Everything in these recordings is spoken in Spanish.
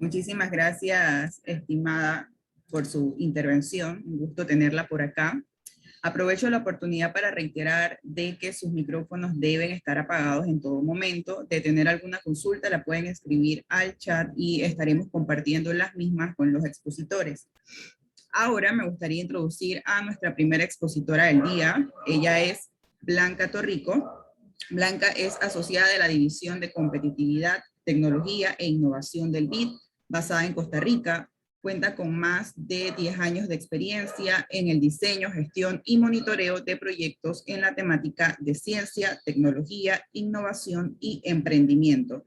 Muchísimas gracias, estimada, por su intervención. Un gusto tenerla por acá. Aprovecho la oportunidad para reiterar de que sus micrófonos deben estar apagados en todo momento. De tener alguna consulta, la pueden escribir al chat y estaremos compartiendo las mismas con los expositores. Ahora me gustaría introducir a nuestra primera expositora del día. Ella es Blanca Torrico. Blanca es asociada de la División de Competitividad, Tecnología e Innovación del BID, basada en Costa Rica. Cuenta con más de 10 años de experiencia en el diseño, gestión y monitoreo de proyectos en la temática de ciencia, tecnología, innovación y emprendimiento.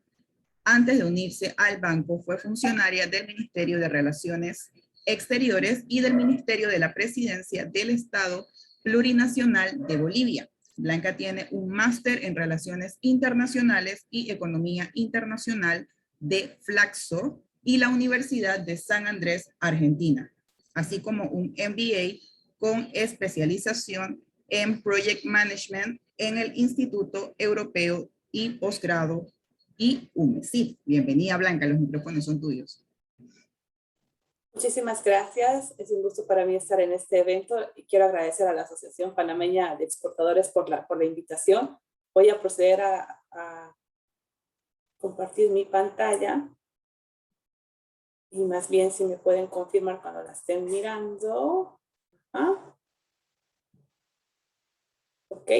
Antes de unirse al banco, fue funcionaria del Ministerio de Relaciones Exteriores y del Ministerio de la Presidencia del Estado Plurinacional de Bolivia. Blanca tiene un máster en Relaciones Internacionales y Economía Internacional de Flaxo y la Universidad de San Andrés, Argentina, así como un MBA con especialización en Project Management en el Instituto Europeo y Posgrado y UMESIF. Bienvenida, Blanca, los micrófonos son tuyos. Muchísimas gracias, es un gusto para mí estar en este evento y quiero agradecer a la Asociación Panameña de Exportadores por la invitación. Voy a proceder a compartir mi pantalla y más bien si me pueden confirmar cuando la estén mirando. ¿Ah? Ok,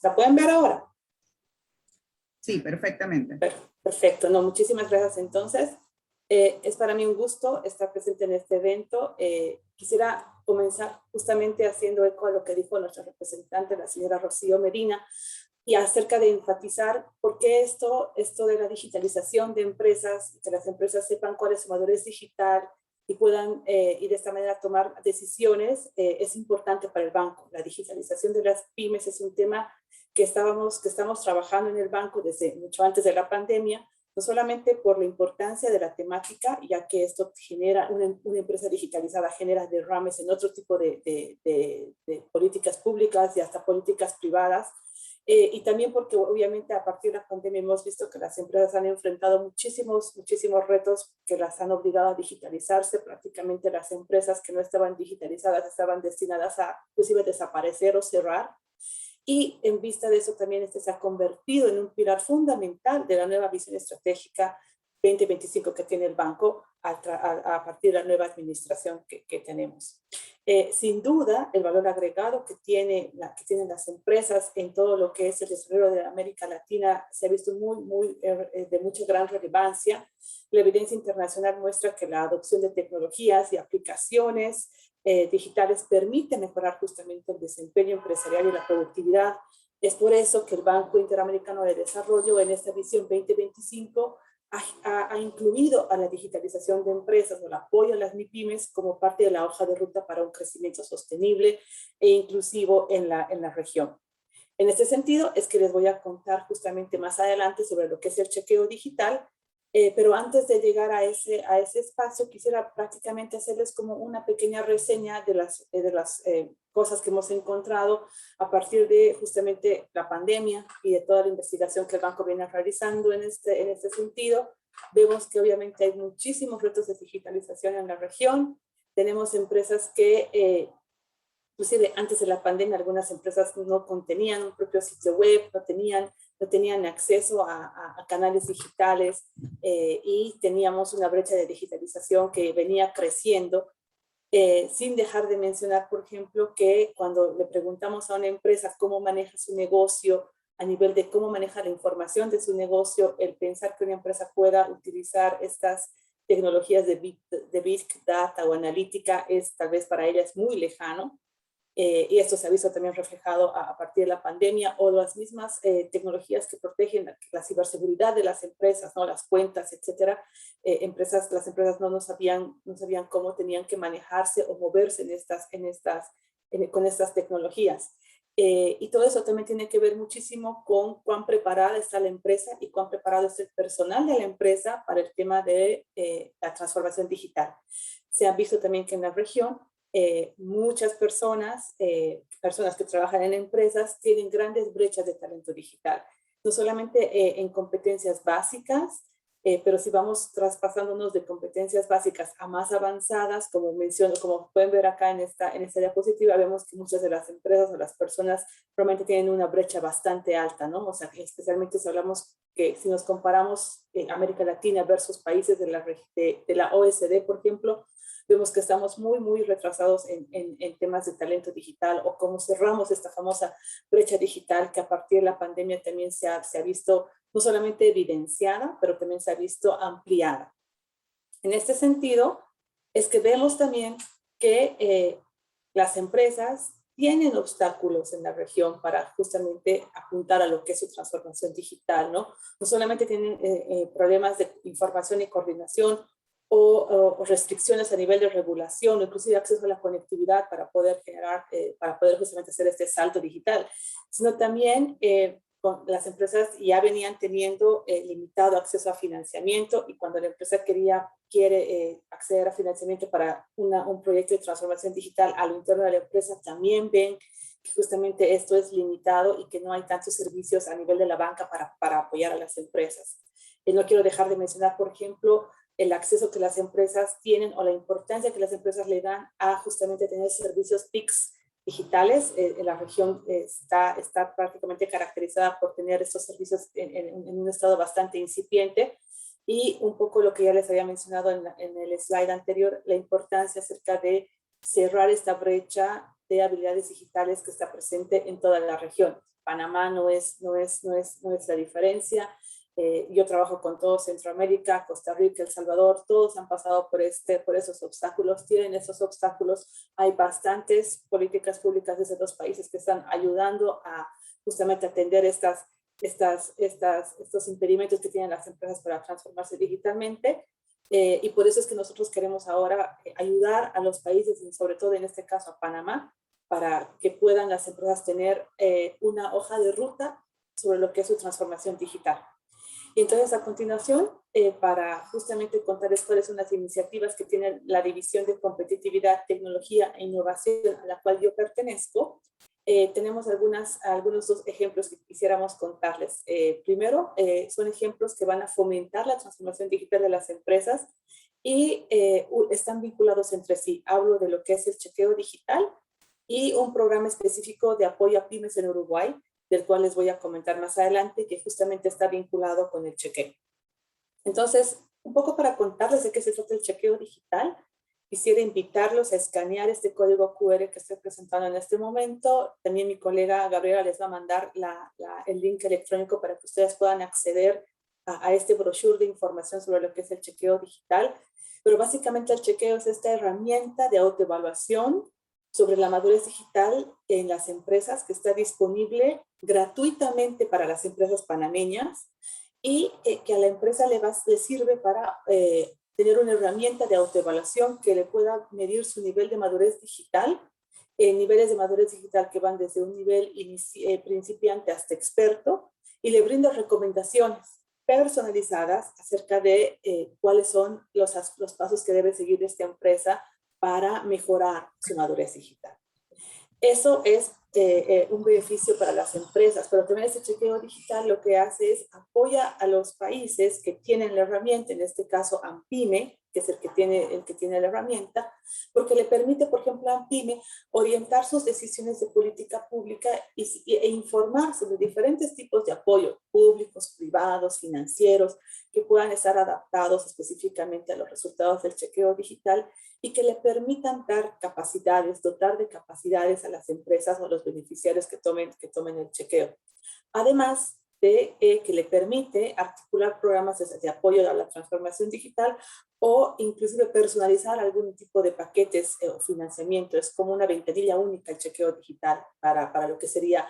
¿la pueden ver ahora? Sí, perfectamente. Perfecto, no, muchísimas gracias entonces. Es para mí un gusto estar presente en este evento. Quisiera comenzar justamente haciendo eco a lo que dijo nuestra representante, la señora Rocío Medina, y acerca de enfatizar por qué esto de la digitalización de empresas, que las empresas sepan cuál es su madurez digital y puedan y de esta manera tomar decisiones, es importante para el banco. La digitalización de las pymes es un tema que estamos trabajando en el banco desde mucho antes de la pandemia, no solamente por la importancia de la temática, ya que esto genera, una empresa digitalizada genera derrames en otro tipo de políticas públicas y hasta políticas privadas, y también porque obviamente a partir de la pandemia hemos visto que las empresas han enfrentado muchísimos retos que las han obligado a digitalizarse. Prácticamente las empresas que no estaban digitalizadas estaban destinadas a inclusive desaparecer o cerrar. Y en vista de eso también este se ha convertido en un pilar fundamental de la nueva visión estratégica 2025 que tiene el banco a partir de la nueva administración que tenemos. Sin duda, el valor agregado que tienen las empresas en todo lo que es el desarrollo de América Latina se ha visto de mucha gran relevancia. La evidencia internacional muestra que la adopción de tecnologías y aplicaciones digitales permite mejorar justamente el desempeño empresarial y la productividad. Es por eso que el Banco Interamericano de Desarrollo en esta visión 2025 ha incluido a la digitalización de empresas o el apoyo a las MIPYMES como parte de la hoja de ruta para un crecimiento sostenible e inclusivo en la región. En este sentido es que les voy a contar justamente más adelante sobre lo que es el chequeo digital, pero antes de llegar a ese espacio quisiera prácticamente hacerles como una pequeña reseña de las cosas que hemos encontrado a partir de justamente la pandemia y de toda la investigación que el banco viene realizando en este sentido. Vemos que obviamente hay muchísimos retos de digitalización en la región. Tenemos empresas que inclusive antes de la pandemia algunas empresas no contenían un propio sitio web, no tenían acceso a canales digitales, y teníamos una brecha de digitalización que venía creciendo, sin dejar de mencionar, por ejemplo, que cuando le preguntamos a una empresa cómo maneja su negocio, a nivel de cómo maneja la información de su negocio, el pensar que una empresa pueda utilizar estas tecnologías de big data o analítica es tal vez para ellas muy lejano. Y esto se ha visto también reflejado a partir de la pandemia, o las mismas tecnologías que protegen la ciberseguridad de las empresas, ¿no? Las cuentas, etcétera. Las empresas no sabían cómo tenían que manejarse o moverse con estas tecnologías. Y todo eso también tiene que ver muchísimo con cuán preparada está la empresa y cuán preparado es el personal de la empresa para el tema de la transformación digital. Se ha visto también que en la región muchas personas que trabajan en empresas tienen grandes brechas de talento digital, no solamente en competencias básicas, pero si vamos traspasándonos de competencias básicas a más avanzadas, como menciono, como pueden ver acá en esta diapositiva, vemos que muchas de las empresas o las personas realmente tienen una brecha bastante alta, ¿no? O sea, especialmente si hablamos que si nos comparamos América Latina versus países de la OSD, por ejemplo, vemos que estamos muy retrasados en temas de talento digital, o cómo cerramos esta famosa brecha digital que a partir de la pandemia también se ha visto no solamente evidenciada, pero también se ha visto ampliada. En este sentido, es que vemos también que las empresas tienen obstáculos en la región para justamente apuntar a lo que es su transformación digital, ¿no? No solamente tienen problemas de información y coordinación o restricciones a nivel de regulación, o inclusive acceso a la conectividad para poder generar, para poder justamente hacer este salto digital, sino también las empresas ya venían teniendo limitado acceso a financiamiento, y cuando la empresa quiere acceder a financiamiento para un proyecto de transformación digital a lo interno de la empresa, también ven que justamente esto es limitado y que no hay tantos servicios a nivel de la banca para apoyar a las empresas. No quiero dejar de mencionar, por ejemplo, el acceso que las empresas tienen o la importancia que las empresas le dan a justamente tener servicios TICs digitales. En la región está prácticamente caracterizada por tener estos servicios en un estado bastante incipiente, y un poco lo que ya les había mencionado en el slide anterior, la importancia acerca de cerrar esta brecha de habilidades digitales que está presente en toda la región. Panamá no es la diferencia. Yo trabajo con todo Centroamérica, Costa Rica, El Salvador, todos han pasado por esos obstáculos, tienen esos obstáculos. Hay bastantes políticas públicas de esos dos países que están ayudando a justamente atender estos impedimentos que tienen las empresas para transformarse digitalmente. Y por eso es que nosotros queremos ahora ayudar a los países, y sobre todo en este caso a Panamá, para que puedan las empresas tener una hoja de ruta sobre lo que es su transformación digital. Y entonces, a continuación, para justamente contarles cuáles son las iniciativas que tiene la División de Competitividad, Tecnología e Innovación a la cual yo pertenezco, tenemos algunos dos ejemplos que quisiéramos contarles. Primero, son ejemplos que van a fomentar la transformación digital de las empresas y están vinculados entre sí. Hablo de lo que es el chequeo digital y un programa específico de apoyo a pymes en Uruguay, del cual les voy a comentar más adelante, que justamente está vinculado con el chequeo. Entonces, un poco para contarles de qué se trata el chequeo digital, quisiera invitarlos a escanear este código QR que estoy presentando en este momento. También mi colega Gabriela les va a mandar el link electrónico para que ustedes puedan acceder a este brochure de información sobre lo que es el chequeo digital. Pero básicamente el chequeo es esta herramienta de autoevaluación sobre la madurez digital en las empresas, que está disponible gratuitamente para las empresas panameñas, y que a la empresa le sirve para tener una herramienta de autoevaluación que le pueda medir su nivel de madurez digital, niveles de madurez digital que van desde un nivel principiante hasta experto, y le brinda recomendaciones personalizadas acerca de cuáles son los pasos que debe seguir esta empresa para mejorar su madurez digital. Eso es un beneficio para las empresas, pero también este chequeo digital lo que hace es apoya a los países que tienen la herramienta, en este caso AMPYME, que es el que tiene la herramienta, porque le permite, por ejemplo, a AMPYME orientar sus decisiones de política pública e informar sobre diferentes tipos de apoyo, públicos, privados, financieros, que puedan estar adaptados específicamente a los resultados del chequeo digital, y que le permitan dar capacidades, dotar de capacidades a las empresas o a los beneficiarios que tomen el chequeo. Además de que le permite articular programas de apoyo a la transformación digital, o inclusive personalizar algún tipo de paquetes o financiamiento. Es como una ventanilla única el chequeo digital para lo que sería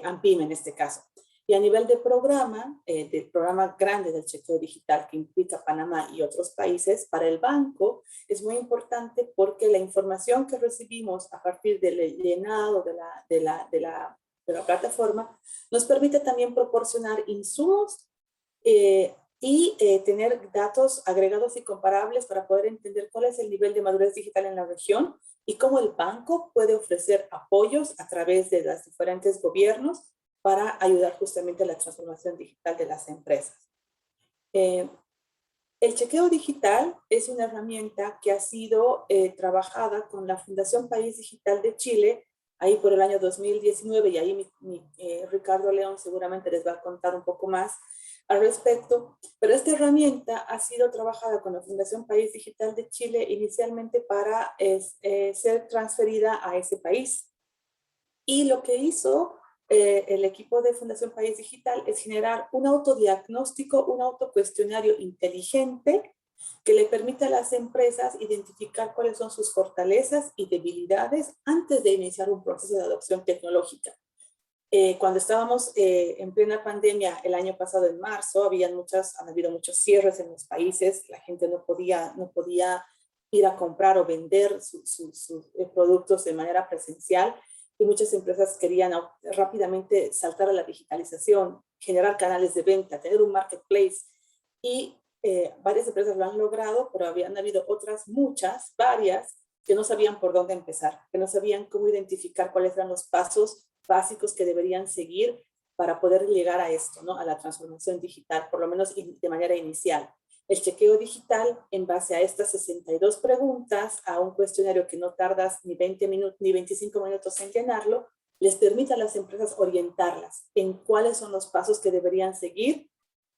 AMPYME en este caso. Y a nivel de programa, del programa grande del chequeo digital que implica Panamá y otros países, para el banco es muy importante porque la información que recibimos a partir del llenado de la plataforma nos permite también proporcionar insumos y tener datos agregados y comparables para poder entender cuál es el nivel de madurez digital en la región y cómo el banco puede ofrecer apoyos a través de los diferentes gobiernos para ayudar justamente a la transformación digital de las empresas. El chequeo digital es una herramienta que ha sido trabajada con la Fundación País Digital de Chile, ahí por el año 2019, y ahí Ricardo León seguramente les va a contar un poco más al respecto, pero esta herramienta ha sido trabajada con la Fundación País Digital de Chile inicialmente para ser transferida a ese país. Y lo que hizo el equipo de Fundación País Digital es generar un autodiagnóstico, un autocuestionario inteligente que le permita a las empresas identificar cuáles son sus fortalezas y debilidades antes de iniciar un proceso de adopción tecnológica. Cuando estábamos en plena pandemia el año pasado, en marzo, han habido muchos cierres en los países, la gente no podía ir a comprar o vender sus productos de manera presencial, y muchas empresas querían rápidamente saltar a la digitalización, generar canales de venta, tener un marketplace, y varias empresas lo han logrado, pero habían habido otras varias, que no sabían por dónde empezar, que no sabían cómo identificar cuáles eran los pasos básicos que deberían seguir para poder llegar a esto, ¿no? A la transformación digital, por lo menos de manera inicial. El chequeo digital, en base a estas 62 preguntas, a un cuestionario que no tardas ni 20 minutos ni 25 minutos en llenarlo, les permite a las empresas orientarlas en cuáles son los pasos que deberían seguir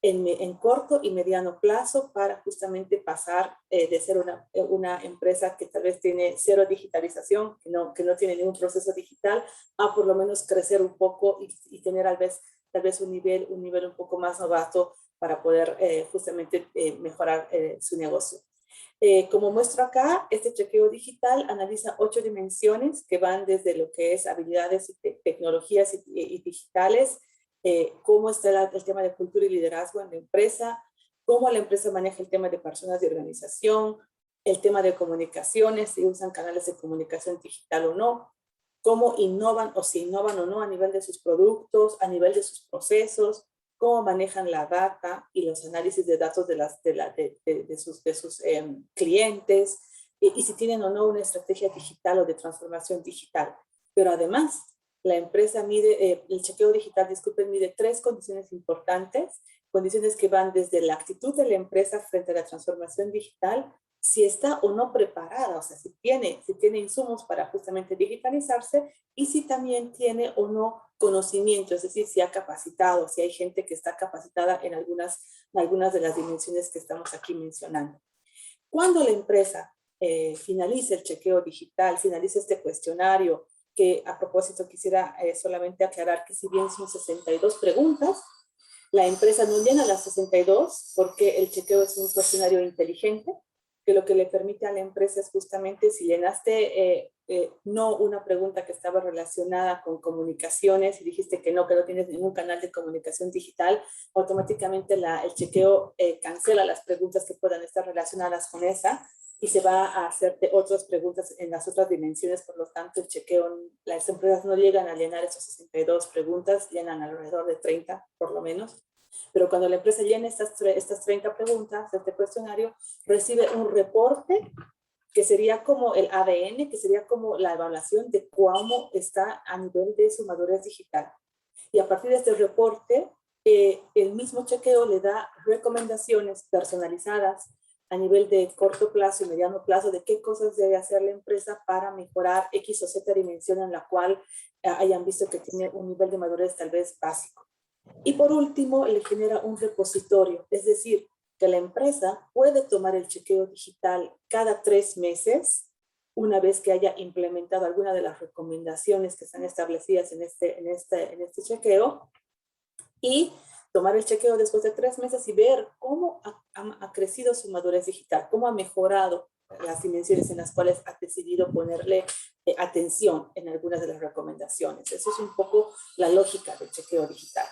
en corto y mediano plazo para justamente pasar de ser una empresa que tal vez tiene cero digitalización, que no tiene ningún proceso digital, a por lo menos crecer un poco y tener tal vez un nivel un poco más novato para poder justamente mejorar su negocio. Como muestro acá, este chequeo digital analiza 8 dimensiones que van desde lo que es habilidades y tecnologías y digitales, cómo está el tema de cultura y liderazgo en la empresa, cómo la empresa maneja el tema de personas de organización, el tema de comunicaciones, si usan canales de comunicación digital o no, cómo innovan o si innovan o no a nivel de sus productos, a nivel de sus procesos, cómo manejan la data y los análisis de datos de sus clientes, y si tienen o no una estrategia digital o de transformación digital. Pero además, la empresa el chequeo digital, mide 3 condiciones importantes, condiciones que van desde la actitud de la empresa frente a la transformación digital, si está o no preparada, o sea, si tiene insumos para justamente digitalizarse, y si también tiene o no conocimiento, es decir, si ha capacitado, si hay gente que está capacitada en algunas de las dimensiones que estamos aquí mencionando. Cuando la empresa finalice el chequeo digital, finalice este cuestionario, que a propósito quisiera solamente aclarar que si bien son 62 preguntas, la empresa no llena las 62 porque el chequeo es un cuestionario inteligente, que lo que le permite a la empresa es justamente si llenaste no una pregunta que estaba relacionada con comunicaciones y dijiste que no tienes ningún canal de comunicación digital, automáticamente el chequeo cancela las preguntas que puedan estar relacionadas con esa y se va a hacerte otras preguntas en las otras dimensiones. Por lo tanto, el chequeo, las empresas no llegan a llenar esas 62 preguntas, llenan alrededor de 30 por lo menos. Pero cuando la empresa llena estas 30 preguntas, este cuestionario, recibe un reporte que sería como el ADN, que sería como la evaluación de cómo está a nivel de su madurez digital. Y a partir de este reporte, el mismo chequeo le da recomendaciones personalizadas a nivel de corto plazo y mediano plazo de qué cosas debe hacer la empresa para mejorar X o Z dimensión en la cual hayan visto que tiene un nivel de madurez tal vez básico. Y por último, le genera un repositorio, es decir, que la empresa puede tomar el chequeo digital cada 3 meses, una vez que haya implementado alguna de las recomendaciones que están establecidas en este chequeo, y tomar el chequeo después de 3 meses y ver cómo ha crecido su madurez digital, cómo ha mejorado las dimensiones en las cuales ha decidido ponerle atención en algunas de las recomendaciones. Eso es un poco la lógica del chequeo digital.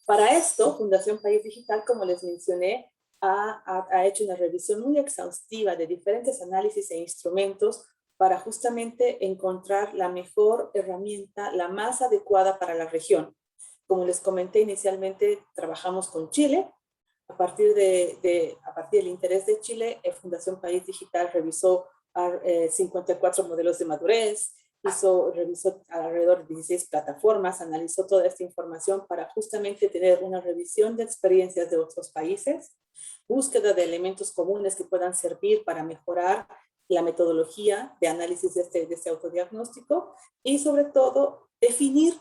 Para esto, Fundación País Digital, como les mencioné, ha hecho una revisión muy exhaustiva de diferentes análisis e instrumentos para justamente encontrar la mejor herramienta, la más adecuada para la región. Como les comenté inicialmente, trabajamos con Chile. A partir del interés de Chile, Fundación País Digital revisó 54 modelos de madurez, revisó alrededor de 16 plataformas, analizó toda esta información para justamente tener una revisión de experiencias de otros países, búsqueda de elementos comunes que puedan servir para mejorar la metodología de análisis de este autodiagnóstico y sobre todo definir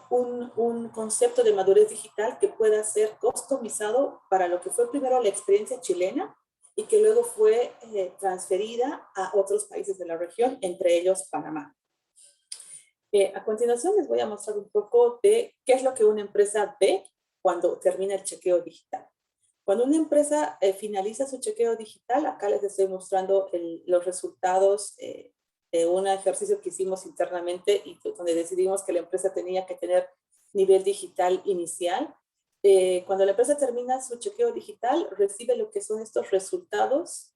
un concepto de madurez digital que pueda ser customizado para lo que fue primero la experiencia chilena y que luego fue transferida a otros países de la región, entre ellos Panamá. A continuación les voy a mostrar un poco de qué es lo que una empresa ve cuando termina el chequeo digital. Cuando una empresa finaliza su chequeo digital, acá les estoy mostrando los resultados de un ejercicio que hicimos internamente y donde decidimos que la empresa tenía que tener nivel digital inicial. Cuando la empresa termina su chequeo digital, recibe lo que son estos resultados,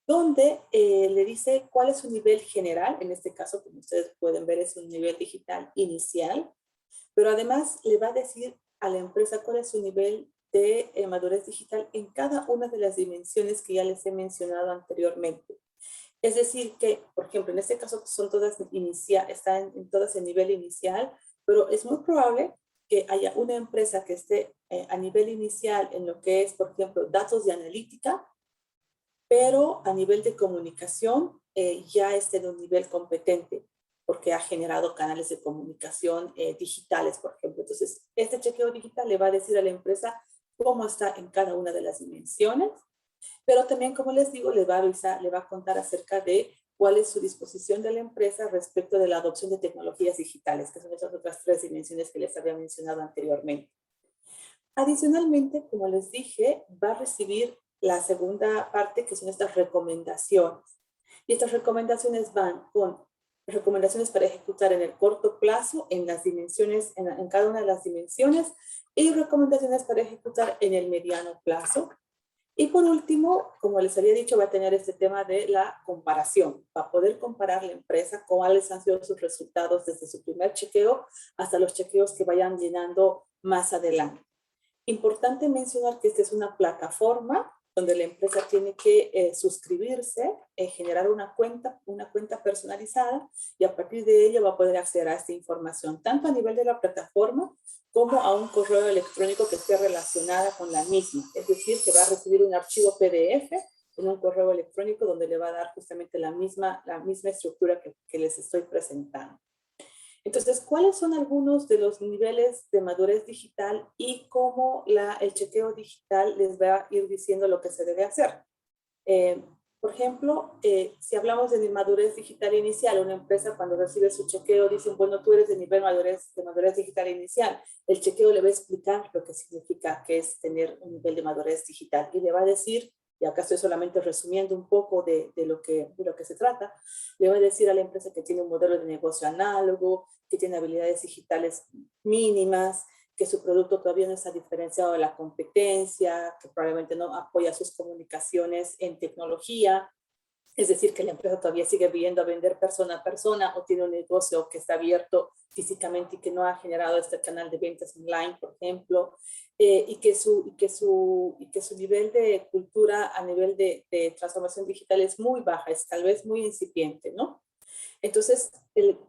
donde le dice cuál es su nivel general. En este caso, como ustedes pueden ver, es un nivel digital inicial, pero además le va a decir a la empresa cuál es su nivel de madurez digital en cada una de las dimensiones que ya les he mencionado anteriormente. Es decir que, por ejemplo, en este caso son todas están en todas en nivel inicial, pero es muy probable que haya una empresa que esté a nivel inicial en lo que es, por ejemplo, datos de analítica, pero a nivel de comunicación ya esté en un nivel competente, porque ha generado canales de comunicación digitales, por ejemplo. Entonces, este chequeo digital le va a decir a la empresa cómo está en cada una de las dimensiones, pero también, como les digo, le va a avisar, le va a contar acerca de cuál es su disposición de la empresa respecto de la adopción de tecnologías digitales, que son esas otras 3 dimensiones que les había mencionado anteriormente. Adicionalmente, como les dije, va a recibir la segunda parte, que son estas recomendaciones. Y estas recomendaciones van con recomendaciones para ejecutar en el corto plazo, en las dimensiones, en cada una de las dimensiones, y recomendaciones para ejecutar en el mediano plazo. Y por último, como les había dicho, va a tener este tema de la comparación. Va a poder comparar la empresa, cuáles han sido sus resultados desde su primer chequeo hasta los chequeos que vayan llenando más adelante. Importante mencionar que esta es una plataforma donde la empresa tiene que suscribirse, generar una cuenta personalizada, y a partir de ella va a poder acceder a esta información, tanto a nivel de la plataforma como a un correo electrónico que esté relacionada con la misma. Es decir, que va a recibir un archivo PDF en un correo electrónico donde le va a dar justamente la misma estructura que les estoy presentando. Entonces, ¿cuáles son algunos de los niveles de madurez digital y cómo el chequeo digital les va a ir diciendo lo que se debe hacer? Por ejemplo, si hablamos de madurez digital inicial, una empresa cuando recibe su chequeo dicen, bueno, tú eres de nivel de madurez digital inicial. El chequeo le va a explicar lo que significa que es tener un nivel de madurez digital y le va a decir, y acá estoy solamente resumiendo un poco de lo que se trata, le va a decir a la empresa que tiene un modelo de negocio análogo, que tiene habilidades digitales mínimas, que su producto todavía no está diferenciado de la competencia, que probablemente no apoya sus comunicaciones en tecnología, es decir, que la empresa todavía sigue viendo a vender persona a persona o tiene un negocio que está abierto físicamente y que no ha generado este canal de ventas online, por ejemplo, y que su nivel de cultura a nivel de transformación digital es muy baja, es tal vez muy incipiente, ¿no? Entonces,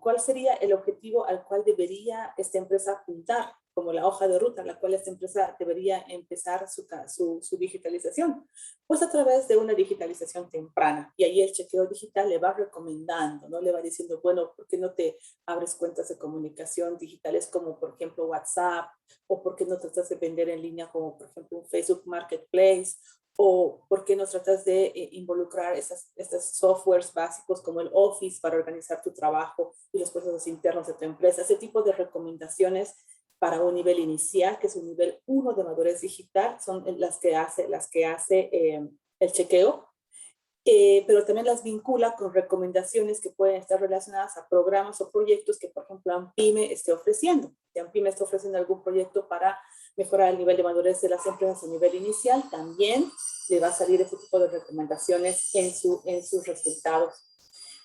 ¿cuál sería el objetivo al cual debería esta empresa apuntar como la hoja de ruta a la cual esta empresa debería empezar su digitalización? Pues a través de una digitalización temprana. Y ahí el chequeo digital le va recomendando, ¿no? Le va diciendo, bueno, ¿por qué no te abres cuentas de comunicación digitales como, por ejemplo, WhatsApp? ¿O por qué no tratas de vender en línea como, por ejemplo, un Facebook Marketplace? ¿O por qué no tratas de involucrar estos softwares básicos como el Office para organizar tu trabajo y los procesos internos de tu empresa? Ese tipo de recomendaciones para un nivel inicial, que es un nivel 1 de madurez digital, son las que hace el chequeo, pero también las vincula con recomendaciones que pueden estar relacionadas a programas o proyectos que, por ejemplo, ANPYME esté ofreciendo. Si ANPYME está ofreciendo algún proyecto para mejorar el nivel de madurez de las empresas a nivel inicial, también le va a salir ese tipo de recomendaciones en sus resultados.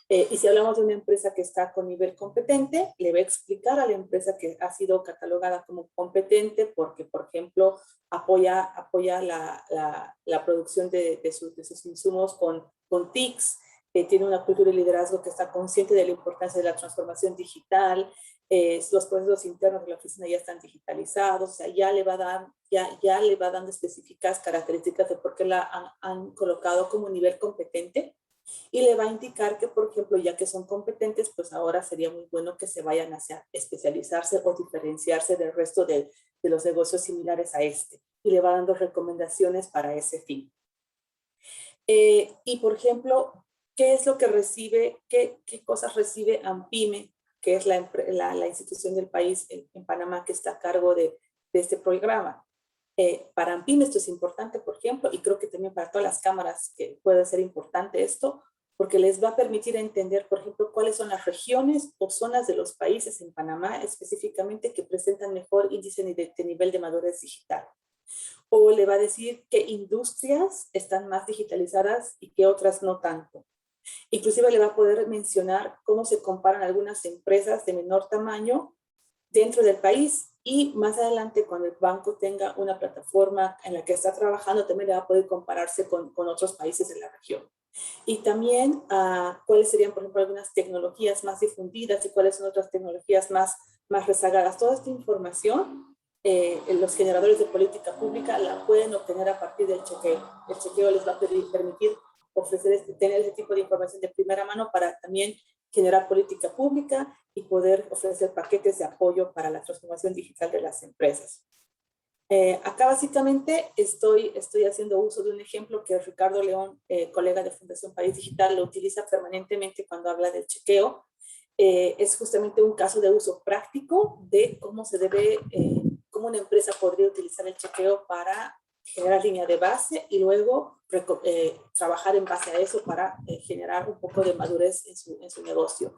Y si hablamos de una empresa que está con nivel competente, le va a explicar a la empresa que ha sido catalogada como competente porque, por ejemplo, apoya la producción de sus insumos con TICs, tiene una cultura de liderazgo que está consciente de la importancia de la transformación digital, los procesos internos de la oficina ya están digitalizados, o sea, ya le va dando específicas características de por qué la han colocado como nivel competente, y le va a indicar que, por ejemplo, ya que son competentes, pues ahora sería muy bueno que se vayan hacia especializarse o diferenciarse del resto de los negocios similares a este, y le va dando recomendaciones para ese fin. Y, por ejemplo, ¿qué es lo que recibe, qué cosas recibe ANPYME, que es la institución del país en Panamá que está a cargo de este programa? Para ANPYME esto es importante, por ejemplo, y creo que también para todas las cámaras que puede ser importante esto, porque les va a permitir entender, por ejemplo, cuáles son las regiones o zonas de los países en Panamá específicamente que presentan mejor índice de nivel de madurez digital. O le va a decir qué industrias están más digitalizadas y qué otras no tanto. Inclusive le va a poder mencionar cómo se comparan algunas empresas de menor tamaño dentro del país, y más adelante cuando el banco tenga una plataforma en la que está trabajando también le va a poder compararse con otros países de la región. Y también cuáles serían, por ejemplo, algunas tecnologías más difundidas y cuáles son otras tecnologías más rezagadas. Toda esta información los generadores de política pública la pueden obtener a partir del chequeo. El chequeo les va a permitir ofrecer tener ese tipo de información de primera mano para también generar política pública y poder ofrecer paquetes de apoyo para la transformación digital de las empresas. Acá básicamente estoy haciendo uso de un ejemplo que Ricardo León, colega de Fundación País Digital, lo utiliza permanentemente cuando habla del chequeo. Es justamente un caso de uso práctico de cómo se debe, cómo una empresa podría utilizar el chequeo para generar línea de base y luego trabajar en base a eso para generar un poco de madurez en su negocio.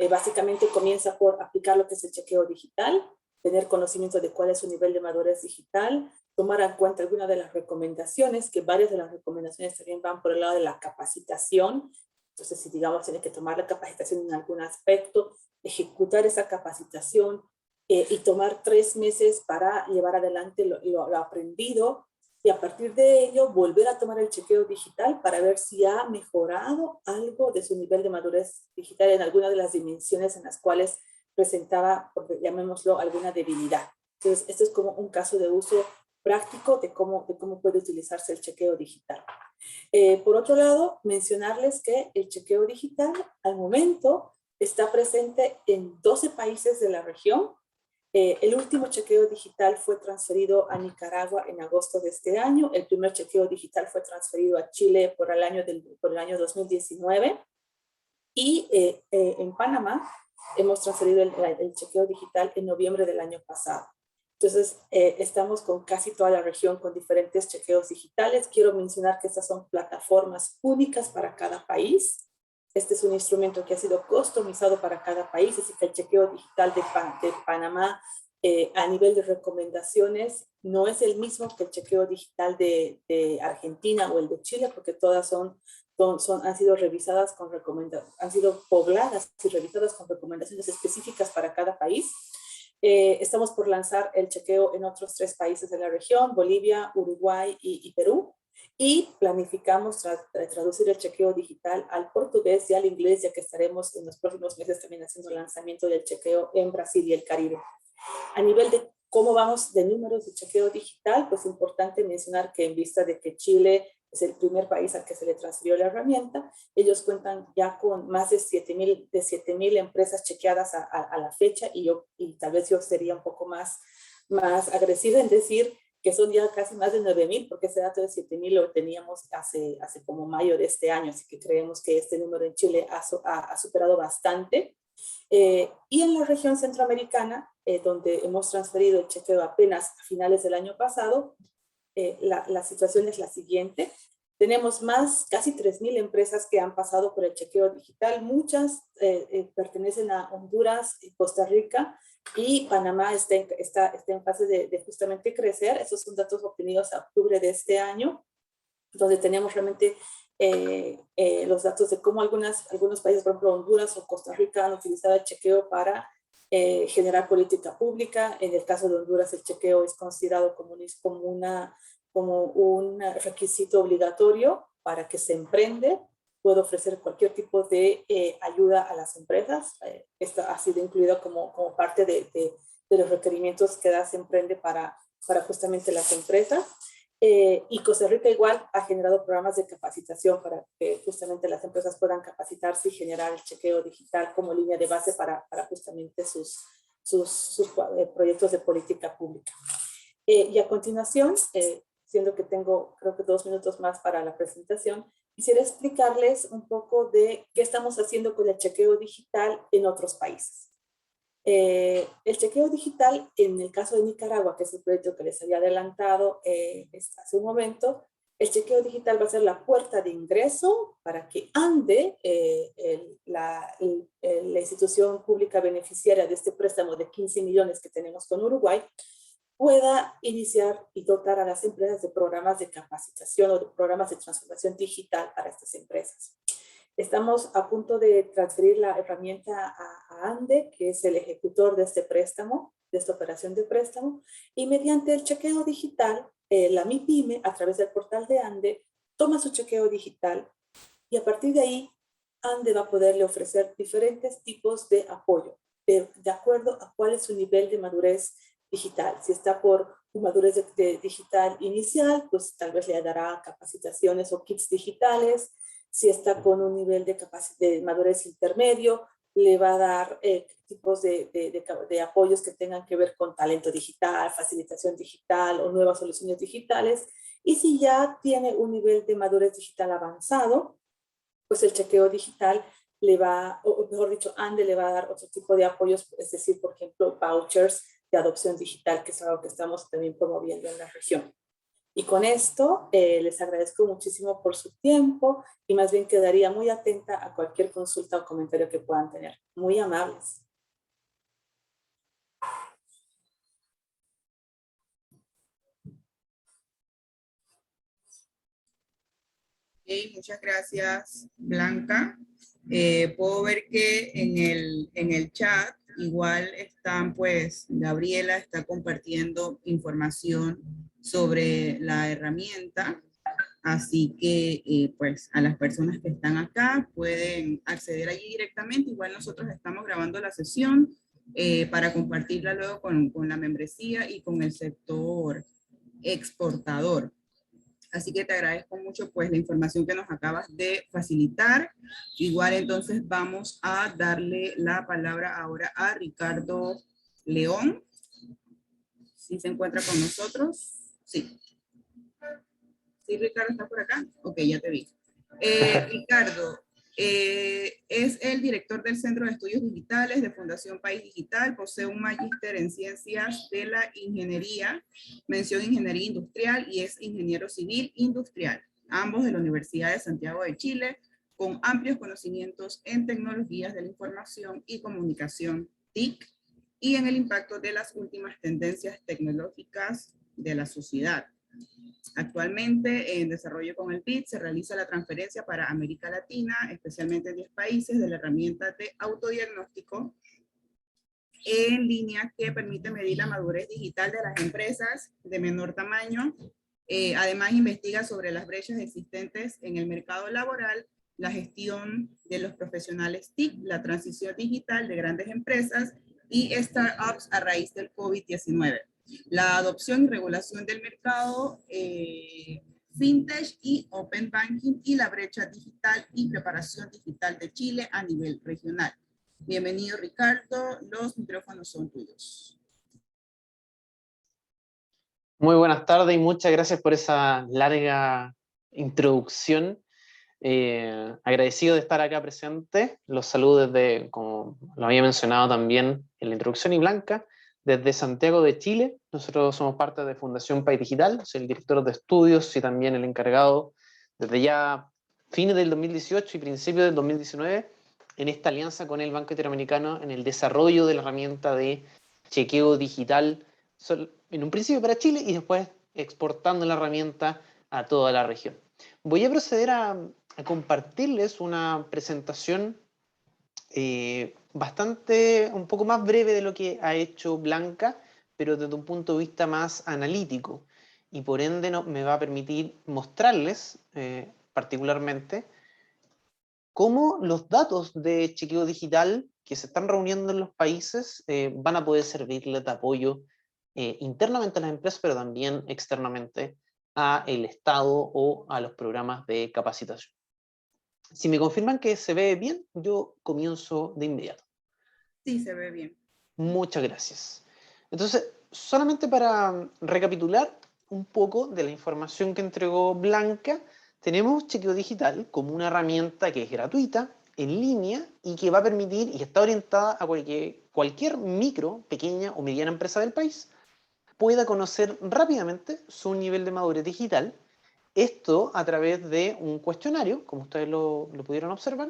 Básicamente comienza por aplicar lo que es el chequeo digital, tener conocimiento de cuál es su nivel de madurez digital, tomar en cuenta algunas de las recomendaciones, que varias de las recomendaciones también van por el lado de la capacitación. Entonces, si digamos tiene que tomar la capacitación en algún aspecto, ejecutar esa capacitación y tomar 3 meses para llevar adelante lo aprendido, y a partir de ello volver a tomar el chequeo digital para ver si ha mejorado algo de su nivel de madurez digital en alguna de las dimensiones en las cuales presentaba, llamémoslo, alguna debilidad. Entonces, esto es como un caso de uso práctico de cómo puede utilizarse el chequeo digital. Por otro lado, mencionarles que el chequeo digital al momento está presente en 12 países de la región. El último chequeo digital fue transferido a Nicaragua en agosto de este año. El primer chequeo digital fue transferido a Chile por el año 2019. Y en Panamá hemos transferido el chequeo digital en noviembre del año pasado. Entonces, estamos con casi toda la región con diferentes chequeos digitales. Quiero mencionar que estas son plataformas únicas para cada país. Este es un instrumento que ha sido customizado para cada país, así que el chequeo digital de Panamá a nivel de recomendaciones no es el mismo que el chequeo digital de Argentina o el de Chile, porque todas han sido revisadas con han sido pobladas y revisadas con recomendaciones específicas para cada país. Estamos por lanzar el chequeo en otros 3 países de la región, Bolivia, Uruguay y Perú. Y planificamos traducir el chequeo digital al portugués y al inglés, ya que estaremos en los próximos meses también haciendo el lanzamiento del chequeo en Brasil y el Caribe. A nivel de cómo vamos de números de chequeo digital, pues es importante mencionar que en vista de que Chile es el primer país al que se le transfirió la herramienta, ellos cuentan ya con más de 7,000 empresas chequeadas a la fecha, y tal vez yo sería un poco más agresiva en decir que son ya casi más de 9,000, porque ese dato de 7,000 lo teníamos hace como mayo de este año, así que creemos que este número en Chile ha superado bastante. Y en la región centroamericana, donde hemos transferido el chequeo apenas a finales del año pasado, la situación es la siguiente. Tenemos casi 3,000 empresas que han pasado por el chequeo digital. Muchas pertenecen a Honduras y Costa Rica, y Panamá está en fase de justamente crecer. Esos son datos obtenidos a octubre de este año, donde tenemos realmente los datos de cómo algunos países, por ejemplo Honduras o Costa Rica, han utilizado el chequeo para generar política pública. En el caso de Honduras, el chequeo es considerado como un requisito obligatorio para que se emprende. puedo ofrecer cualquier tipo de ayuda a las empresas. Esto ha sido incluido como parte de los requerimientos que da Semprende para justamente las empresas. Y Costa Rica igual ha generado programas de capacitación para que justamente las empresas puedan capacitarse y generar el chequeo digital como línea de base para justamente sus proyectos de política pública. Y a continuación, siendo que tengo creo que 2 minutos más para la presentación, quisiera explicarles un poco de qué estamos haciendo con el chequeo digital en otros países. El chequeo digital, en el caso de Nicaragua, que es el proyecto que les había adelantado hace un momento, el chequeo digital va a ser la puerta de ingreso para que ANDE, la institución pública beneficiaria de este préstamo de 15 millones que tenemos con Uruguay, pueda iniciar y dotar a las empresas de programas de capacitación o de programas de transformación digital para estas empresas. Estamos a punto de transferir la herramienta a ANDE, que es el ejecutor de este préstamo, de esta operación de préstamo, y mediante el chequeo digital, la MIPYME, a través del portal de ANDE, toma su chequeo digital y a partir de ahí, ANDE va a poderle ofrecer diferentes tipos de apoyo, de acuerdo a cuál es su nivel de madurez digital. Si está por madurez de digital inicial, pues tal vez le dará capacitaciones o kits digitales. Si está con un nivel de madurez intermedio, le va a dar tipos de apoyos que tengan que ver con talento digital, facilitación digital o nuevas soluciones digitales. Y si ya tiene un nivel de madurez digital avanzado, pues el chequeo digital le va, o mejor dicho, ANDE le va a dar otro tipo de apoyos, es decir, por ejemplo, vouchers de adopción digital, que es algo que estamos también promoviendo en la región. Y con esto les agradezco muchísimo por su tiempo y más bien quedaría muy atenta a cualquier consulta o comentario que puedan tener. Muy amables. Okay, muchas gracias, Blanca. Puedo ver que en el chat igual están, pues, Gabriela está compartiendo información sobre la herramienta. Así que, pues, a las personas que están acá pueden acceder allí directamente. Igual nosotros estamos grabando la sesión para compartirla luego con la membresía y con el sector exportador. Así que te agradezco mucho, pues, la información que nos acabas de facilitar. Igual, entonces, vamos a darle la palabra ahora a Ricardo León. ¿Sí se encuentra con nosotros? Sí. Sí, Ricardo está por acá. Ok, ya te vi. Ricardo, es el director del Centro de Estudios Digitales de Fundación País Digital, posee un magíster en Ciencias de la Ingeniería, mención Ingeniería Industrial y es ingeniero civil industrial, ambos de la Universidad de Santiago de Chile, con amplios conocimientos en tecnologías de la información y comunicación, TIC, y en el impacto de las últimas tendencias tecnológicas de la sociedad. Actualmente, en desarrollo con el BID, se realiza la transferencia para América Latina, especialmente en 10 países, de la herramienta de autodiagnóstico en línea que permite medir la madurez digital de las empresas de menor tamaño. Además, investiga sobre las brechas existentes en el mercado laboral, la gestión de los profesionales TIC, la transición digital de grandes empresas y startups a raíz del COVID-19. La adopción y regulación del mercado, fintech y open banking y la brecha digital y preparación digital de Chile a nivel regional. Bienvenido, Ricardo. Los micrófonos son tuyos. Muy buenas tardes y muchas gracias por esa larga introducción. Agradecido de estar acá presente. Los saludo desde, como lo había mencionado también en la introducción y Blanca, desde Santiago de Chile. Nosotros somos parte de Fundación País Digital, soy el director de estudios y también el encargado desde ya fines del 2018 y principios del 2019 en esta alianza con el Banco Interamericano en el desarrollo de la herramienta de chequeo digital, en un principio para Chile y después exportando la herramienta a toda la región. Voy a proceder a compartirles una presentación un poco más breve de lo que ha hecho Blanca, pero desde un punto de vista más analítico, y por ende me va a permitir mostrarles particularmente cómo los datos de chequeo digital que se están reuniendo en los países van a poder servirles de apoyo internamente a las empresas, pero también externamente al Estado o a los programas de capacitación. Si me confirman que se ve bien, yo comienzo de inmediato. Sí, se ve bien. Muchas gracias. Entonces, solamente para recapitular un poco de la información que entregó Blanca, tenemos Chequeo Digital como una herramienta que es gratuita, en línea, y que va a permitir y está orientada a cualquier micro, pequeña o mediana empresa del país pueda conocer rápidamente su nivel de madurez digital. Esto a través de un cuestionario, como ustedes lo pudieron observar,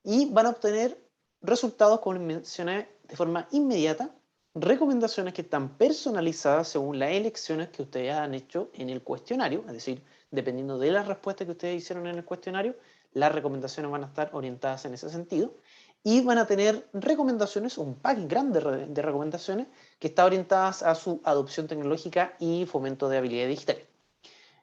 y van a obtener resultados, como les mencioné, de forma inmediata, recomendaciones que están personalizadas según las elecciones que ustedes han hecho en el cuestionario, es decir, dependiendo de las respuestas que ustedes hicieron en el cuestionario, las recomendaciones van a estar orientadas en ese sentido, y van a tener recomendaciones, un pack grande de recomendaciones que está orientadas a su adopción tecnológica y fomento de habilidades digitales.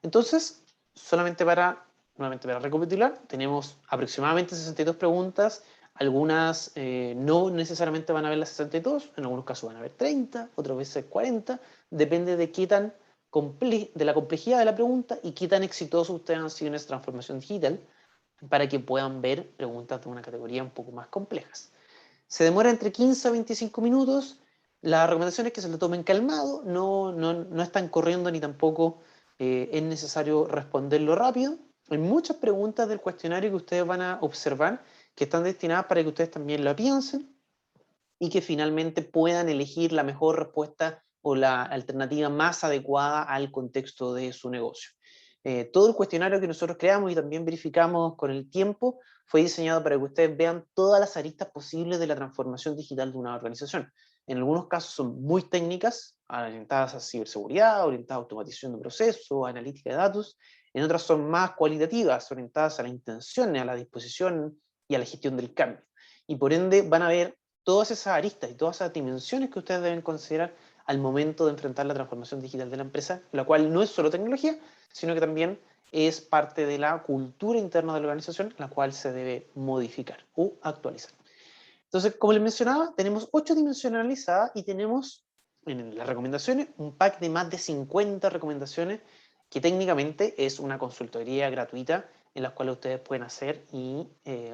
Entonces, nuevamente para recapitular, tenemos aproximadamente 62 preguntas, algunas no necesariamente van a ver las 62, en algunos casos van a ver 30, otras veces 40, depende de qué tan de la complejidad de la pregunta y qué tan exitosos ustedes han sido en esa transformación digital para que puedan ver preguntas de una categoría un poco más complejas. Se demora entre 15 a 25 minutos, la recomendación es que se lo tomen calmado, no están corriendo ni tampoco es necesario responderlo rápido. Hay muchas preguntas del cuestionario que ustedes van a observar que están destinadas para que ustedes también la piensen y que finalmente puedan elegir la mejor respuesta o la alternativa más adecuada al contexto de su negocio. Todo el cuestionario que nosotros creamos y también verificamos con el tiempo fue diseñado para que ustedes vean todas las aristas posibles de la transformación digital de una organización. En algunos casos son muy técnicas, orientadas a ciberseguridad, orientadas a automatización de procesos, analítica de datos. En otras son más cualitativas, orientadas a la intención, a la disposición y a la gestión del cambio. Y por ende van a ver todas esas aristas y todas esas dimensiones que ustedes deben considerar al momento de enfrentar la transformación digital de la empresa, la cual no es solo tecnología, sino que también es parte de la cultura interna de la organización, la cual se debe modificar o actualizar. Entonces, como les mencionaba, tenemos 8 dimensionalizadas y tenemos en las recomendaciones un pack de más de 50 recomendaciones que técnicamente es una consultoría gratuita en la cual ustedes pueden hacer y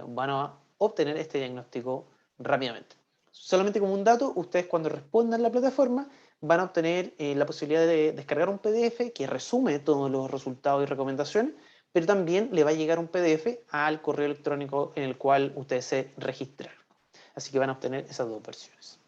van a obtener este diagnóstico rápidamente. Solamente como un dato, ustedes cuando respondan la plataforma van a obtener la posibilidad de descargar un PDF que resume todos los resultados y recomendaciones, pero también le va a llegar un PDF al correo electrónico en el cual ustedes se registraron. Así que van a obtener esas dos versiones.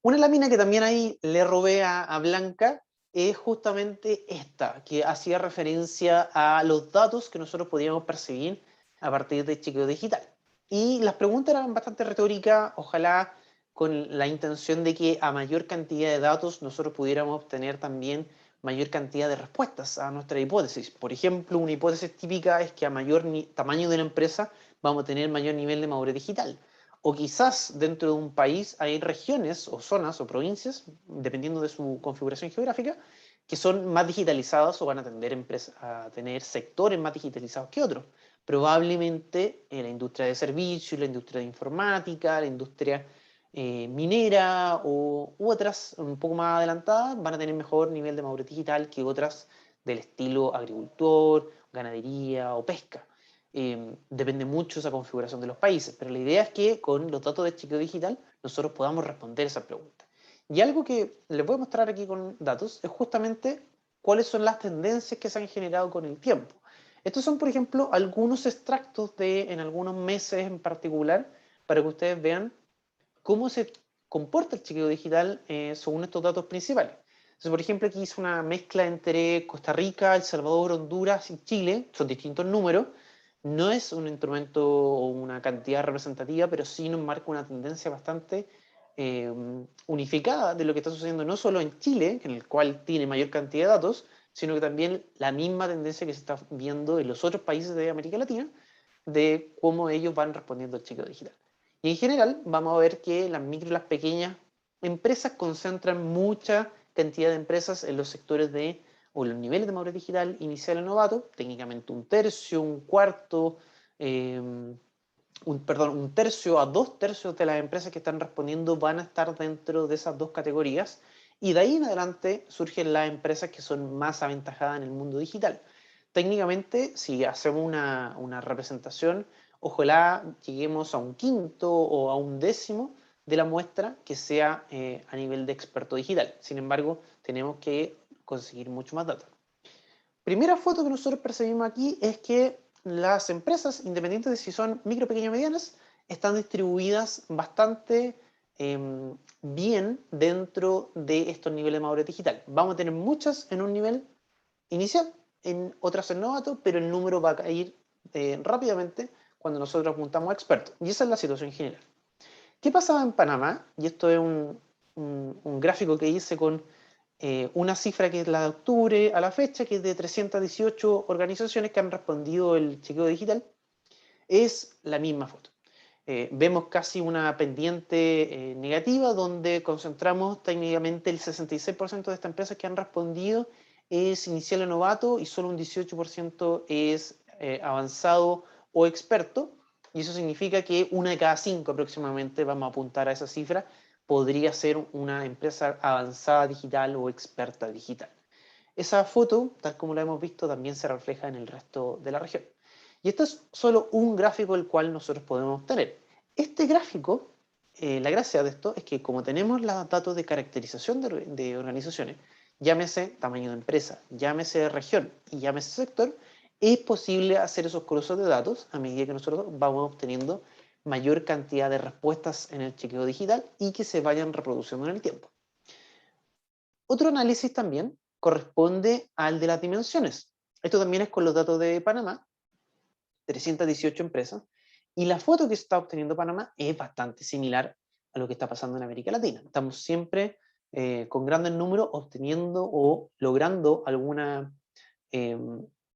Una lámina que también ahí le robé a Blanca es justamente esta, que hacía referencia a los datos que nosotros podíamos percibir a partir de chequeo digital. Y las preguntas eran bastante retóricas, ojalá con la intención de que a mayor cantidad de datos nosotros pudiéramos obtener también mayor cantidad de respuestas a nuestra hipótesis. Por ejemplo, una hipótesis típica es que a mayor tamaño de la empresa vamos a tener mayor nivel de madurez digital. O quizás dentro de un país hay regiones o zonas o provincias, dependiendo de su configuración geográfica, que son más digitalizadas o van a a tener sectores más digitalizados que otros. Probablemente la industria de servicios, la industria de informática, la industria minera u otras un poco más adelantadas van a tener mejor nivel de madurez digital que otras del estilo agricultor, ganadería o pesca. Depende mucho esa configuración de los países, pero la idea es que con los datos de chequeo digital nosotros podamos responder esa pregunta. Y algo que les voy a mostrar aquí con datos es justamente cuáles son las tendencias que se han generado con el tiempo. Estos son, por ejemplo, algunos extractos en algunos meses en particular para que ustedes vean cómo se comporta el chequeo digital según estos datos principales. Entonces, por ejemplo, aquí hice una mezcla entre Costa Rica, El Salvador, Honduras y Chile, son distintos números. No es un instrumento o una cantidad representativa, pero sí nos marca una tendencia bastante unificada de lo que está sucediendo no solo en Chile, en el cual tiene mayor cantidad de datos, sino que también la misma tendencia que se está viendo en los otros países de América Latina, de cómo ellos van respondiendo al chequeo digital. Y en general vamos a ver que las micro y las pequeñas empresas concentran mucha cantidad de empresas en los sectores o los niveles de madurez digital inicial y novato, técnicamente un tercio, un cuarto, un tercio a 2/3 de las empresas que están respondiendo van a estar dentro de esas dos categorías, y de ahí en adelante surgen las empresas que son más aventajadas en el mundo digital. Técnicamente, si hacemos una representación, ojalá lleguemos a un quinto o a un décimo de la muestra que sea a nivel de experto digital. Sin embargo, tenemos que conseguir mucho más datos. Primera foto que nosotros percibimos aquí es que las empresas, independientes de si son micro, pequeñas o medianas, están distribuidas bastante bien dentro de estos niveles de madurez digital. Vamos a tener muchas en un nivel inicial, en otras en novato, pero el número va a caer rápidamente cuando nosotros apuntamos a expertos. Y esa es la situación general. ¿Qué pasaba en Panamá? Y esto es un gráfico que hice con una cifra que es la de octubre a la fecha, que es de 318 organizaciones que han respondido el chequeo digital. Es la misma foto. Vemos casi una pendiente negativa, donde concentramos técnicamente el 66% de estas empresas que han respondido es inicial o novato, y solo un 18% es avanzado o experto, y eso significa que 1 de cada 5 aproximadamente, vamos a apuntar a esa cifra, podría ser una empresa avanzada digital o experta digital. Esa foto, tal como la hemos visto, también se refleja en el resto de la región. Y esto es solo un gráfico el cual nosotros podemos obtener. Este gráfico, la gracia de esto es que como tenemos los datos de caracterización de organizaciones, llámese tamaño de empresa, llámese región y llámese sector, es posible hacer esos cruces de datos a medida que nosotros vamos obteniendo mayor cantidad de respuestas en el chequeo digital y que se vayan reproduciendo en el tiempo. Otro análisis también corresponde al de las dimensiones. Esto también es con los datos de Panamá, 318 empresas, y la foto que está obteniendo Panamá es bastante similar a lo que está pasando en América Latina. Estamos siempre con grandes números obteniendo o logrando alguna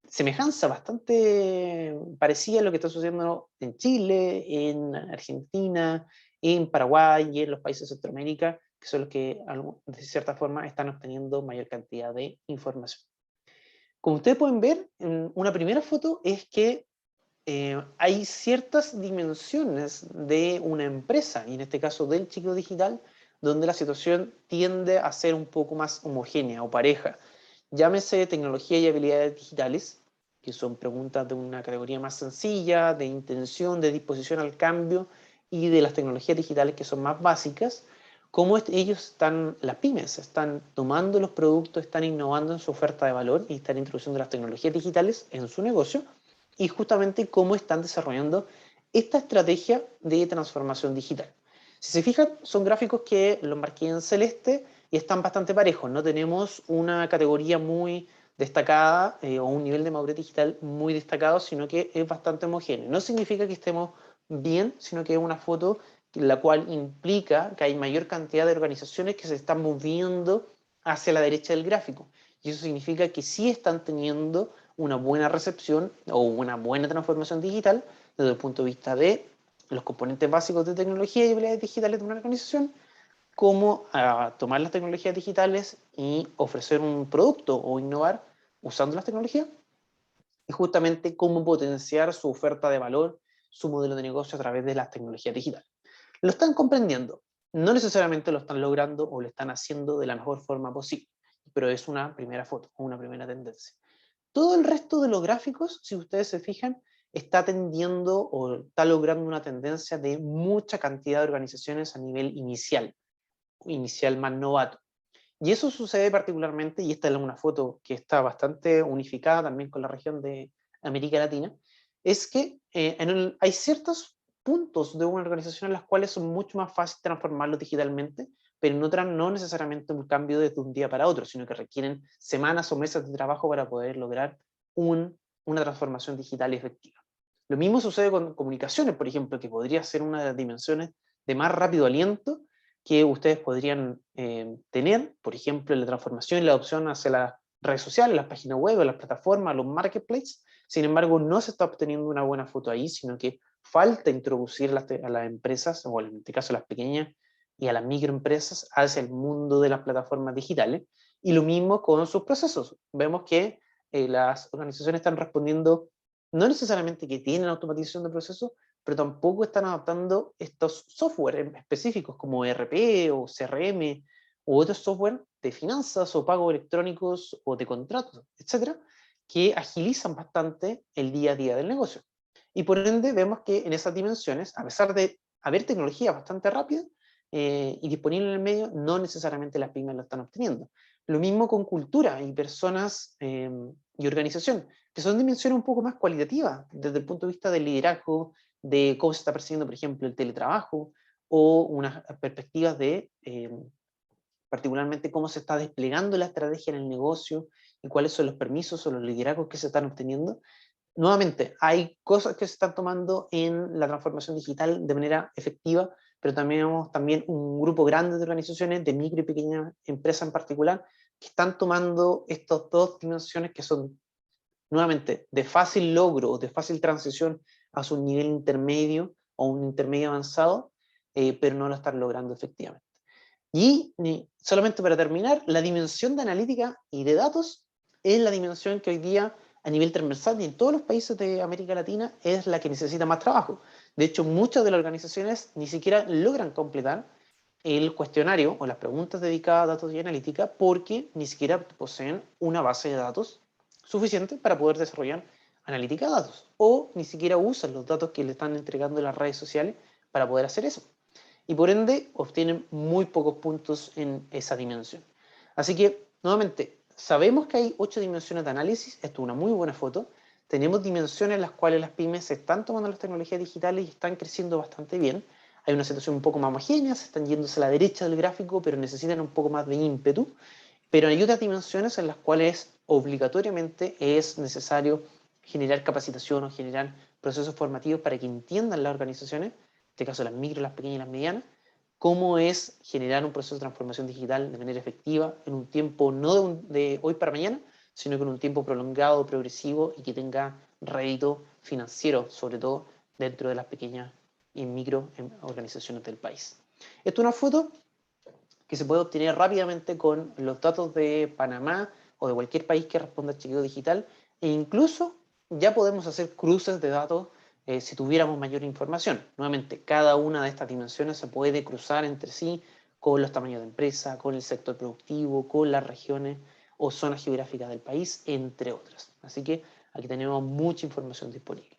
semejanza bastante parecida a lo que está sucediendo en Chile, en Argentina, en Paraguay y en los países de Centroamérica, que son los que de cierta forma están obteniendo mayor cantidad de información. Como ustedes pueden ver, en una primera foto es que hay ciertas dimensiones de una empresa, y en este caso del chequeo digital, donde la situación tiende a ser un poco más homogénea o pareja. Llámese tecnología y habilidades digitales, que son preguntas de una categoría más sencilla, de intención, de disposición al cambio, y de las tecnologías digitales que son más básicas, cómo ellos están, las pymes, están tomando los productos, están innovando en su oferta de valor y están introduciendo las tecnologías digitales en su negocio, y justamente cómo están desarrollando esta estrategia de transformación digital. Si se fijan, son gráficos que los marqué en celeste y están bastante parejos. No tenemos una categoría muy destacada o un nivel de madurez digital muy destacado, sino que es bastante homogéneo. No significa que estemos bien, sino que es una foto la cual implica que hay mayor cantidad de organizaciones que se están moviendo hacia la derecha del gráfico. Y eso significa que sí están teniendo una buena recepción o una buena transformación digital desde el punto de vista de los componentes básicos de tecnología y habilidades digitales de una organización, como tomar las tecnologías digitales y ofrecer un producto o innovar usando las tecnologías, y justamente cómo potenciar su oferta de valor, su modelo de negocio a través de las tecnologías digitales. Lo están comprendiendo, no necesariamente lo están logrando o lo están haciendo de la mejor forma posible, pero es una primera foto, una primera tendencia. Todo el resto de los gráficos, si ustedes se fijan, está tendiendo o está logrando una tendencia de mucha cantidad de organizaciones a nivel inicial más novato. Y eso sucede particularmente, y esta es una foto que está bastante unificada también con la región de América Latina, es que hay ciertos puntos de una organización en las cuales son mucho más fácil transformarlos digitalmente, pero en otras no necesariamente un cambio desde un día para otro, sino que requieren semanas o meses de trabajo para poder lograr una transformación digital efectiva. Lo mismo sucede con comunicaciones, por ejemplo, que podría ser una de las dimensiones de más rápido aliento que ustedes podrían tener, por ejemplo, en la transformación y la adopción hacia las redes sociales, las páginas web, las plataformas, los marketplaces. Sin embargo, no se está obteniendo una buena foto ahí, sino que falta introducir a las empresas, o en este caso a las pequeñas y a las microempresas, hacia el mundo de las plataformas digitales. Y lo mismo con sus procesos. Vemos que las organizaciones están respondiendo no necesariamente que tienen automatización de procesos, pero tampoco están adaptando estos software específicos como ERP o CRM u otros software de finanzas o pagos electrónicos o de contratos, etcétera, que agilizan bastante el día a día del negocio. Y por ende vemos que en esas dimensiones, a pesar de haber tecnología bastante rápida y disponible en el medio, no necesariamente las pymes lo están obteniendo. Lo mismo con cultura y personas y organización, que son dimensiones un poco más cualitativas desde el punto de vista del liderazgo, de cómo se está percibiendo, por ejemplo, el teletrabajo, o unas perspectivas de particularmente cómo se está desplegando la estrategia en el negocio y cuáles son los permisos o los liderazgos que se están obteniendo. Nuevamente, hay cosas que se están tomando en la transformación digital de manera efectiva, pero también vemos un grupo grande de organizaciones, de micro y pequeñas empresas en particular, que están tomando estas dos dimensiones que son, nuevamente, de fácil logro o de fácil transición a su nivel intermedio o un intermedio avanzado, pero no lo están logrando efectivamente. Y solamente para terminar, la dimensión de analítica y de datos es la dimensión que hoy día a nivel transversal y en todos los países de América Latina es la que necesita más trabajo. De hecho, muchas de las organizaciones ni siquiera logran completar el cuestionario o las preguntas dedicadas a datos y analítica porque ni siquiera poseen una base de datos suficiente para poder desarrollar analítica de datos o ni siquiera usan los datos que le están entregando las redes sociales para poder hacer eso. Y por ende obtienen muy pocos puntos en esa dimensión. Así que, nuevamente, sabemos que hay 8 dimensiones de análisis, esto es una muy buena foto, tenemos dimensiones en las cuales las pymes se están tomando las tecnologías digitales y están creciendo bastante bien, hay una situación un poco más homogénea, se están yéndose a la derecha del gráfico, pero necesitan un poco más de ímpetu, pero hay otras dimensiones en las cuales obligatoriamente es necesario generar capacitación o generar procesos formativos para que entiendan las organizaciones, en este caso las micro, las pequeñas y las medianas, cómo es generar un proceso de transformación digital de manera efectiva en un tiempo no de hoy para mañana, sino que en un tiempo prolongado, progresivo y que tenga rédito financiero, sobre todo dentro de las pequeñas y micro organizaciones del país. Esta es una foto que se puede obtener rápidamente con los datos de Panamá o de cualquier país que responda al chequeo digital, e incluso ya podemos hacer cruces de datos si tuviéramos mayor información. Nuevamente, cada una de estas dimensiones se puede cruzar entre sí con los tamaños de empresa, con el sector productivo, con las regiones o zonas geográficas del país, entre otras. Así que aquí tenemos mucha información disponible.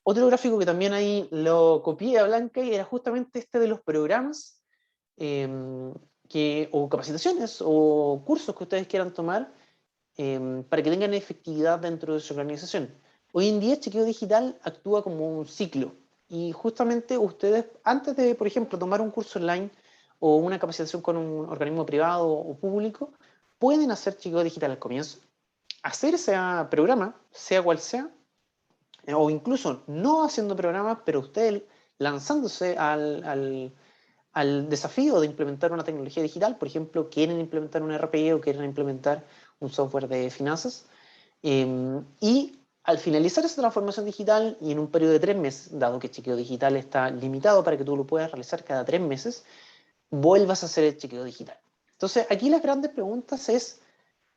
Otro gráfico que también ahí lo copié a Blanca y era justamente este de los programas o capacitaciones o cursos que ustedes quieran tomar para que tengan efectividad dentro de su organización. Hoy en día Chequeo Digital actúa como un ciclo y justamente ustedes, antes de, por ejemplo, tomar un curso online o una capacitación con un organismo privado o público, pueden hacer Chequeo Digital al comienzo, hacer ese programa, sea cual sea, o incluso no haciendo programas, pero ustedes lanzándose al desafío de implementar una tecnología digital, por ejemplo, quieren implementar un ERP o quieren implementar un software de finanzas, y al finalizar esa transformación digital y en un periodo de 3 meses, dado que el chequeo digital está limitado para que tú lo puedas realizar cada 3 meses, vuelvas a hacer el chequeo digital. Entonces, aquí las grandes preguntas es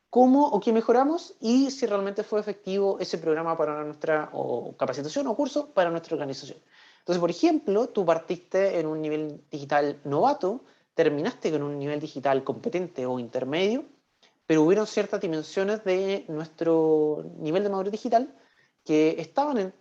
cómo o qué mejoramos y si realmente fue efectivo ese programa para nuestra capacitación o curso para nuestra organización. Entonces, por ejemplo, tú partiste en un nivel digital novato, terminaste con un nivel digital competente o intermedio, pero hubieron ciertas dimensiones de nuestro nivel de madurez digital que estaban,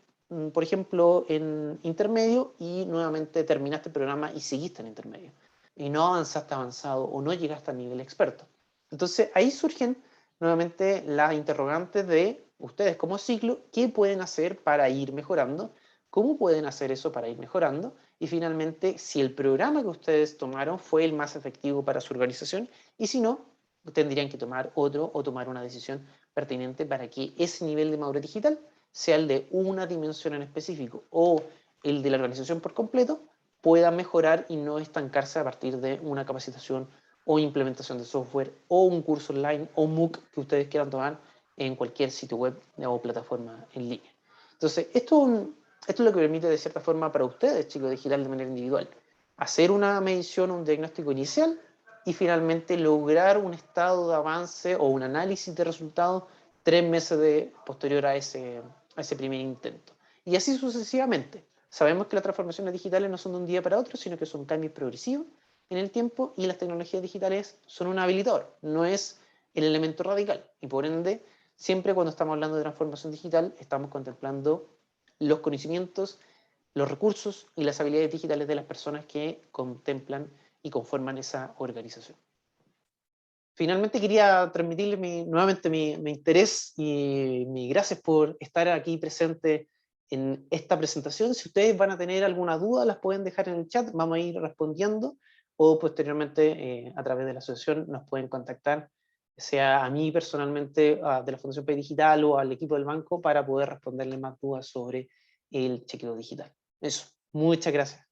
por ejemplo, en intermedio y nuevamente terminaste el programa y seguiste en intermedio. Y no avanzaste avanzado o no llegaste al nivel experto. Entonces, ahí surgen nuevamente las interrogantes de ustedes como ciclo, ¿qué pueden hacer para ir mejorando? ¿Cómo pueden hacer eso para ir mejorando? Y finalmente, si el programa que ustedes tomaron fue el más efectivo para su organización y si no, tendrían que tomar otro o tomar una decisión pertinente para que ese nivel de madurez digital sea el de una dimensión en específico o el de la organización por completo, pueda mejorar y no estancarse a partir de una capacitación o implementación de software o un curso online o MOOC que ustedes quieran tomar en cualquier sitio web o plataforma en línea. Entonces, esto es lo que permite de cierta forma para ustedes, chicos, digital de manera individual, hacer una medición, un diagnóstico inicial y finalmente lograr un estado de avance o un análisis de resultados 3 meses posterior a ese primer intento. Y así sucesivamente. Sabemos que las transformaciones digitales no son de un día para otro, sino que son cambios progresivos en el tiempo, y las tecnologías digitales son un habilitador, no es el elemento radical. Y por ende, siempre cuando estamos hablando de transformación digital, estamos contemplando los conocimientos, los recursos y las habilidades digitales de las personas que contemplan y conforman esa organización. Finalmente quería transmitirle nuevamente mi interés y mi gracias por estar aquí presente en esta presentación. Si ustedes van a tener alguna duda, las pueden dejar en el chat, vamos a ir respondiendo, o posteriormente a través de la asociación nos pueden contactar, sea a mí personalmente de la Fundación País Digital o al equipo del banco, para poder responderle más dudas sobre el chequeo digital. Eso, muchas gracias.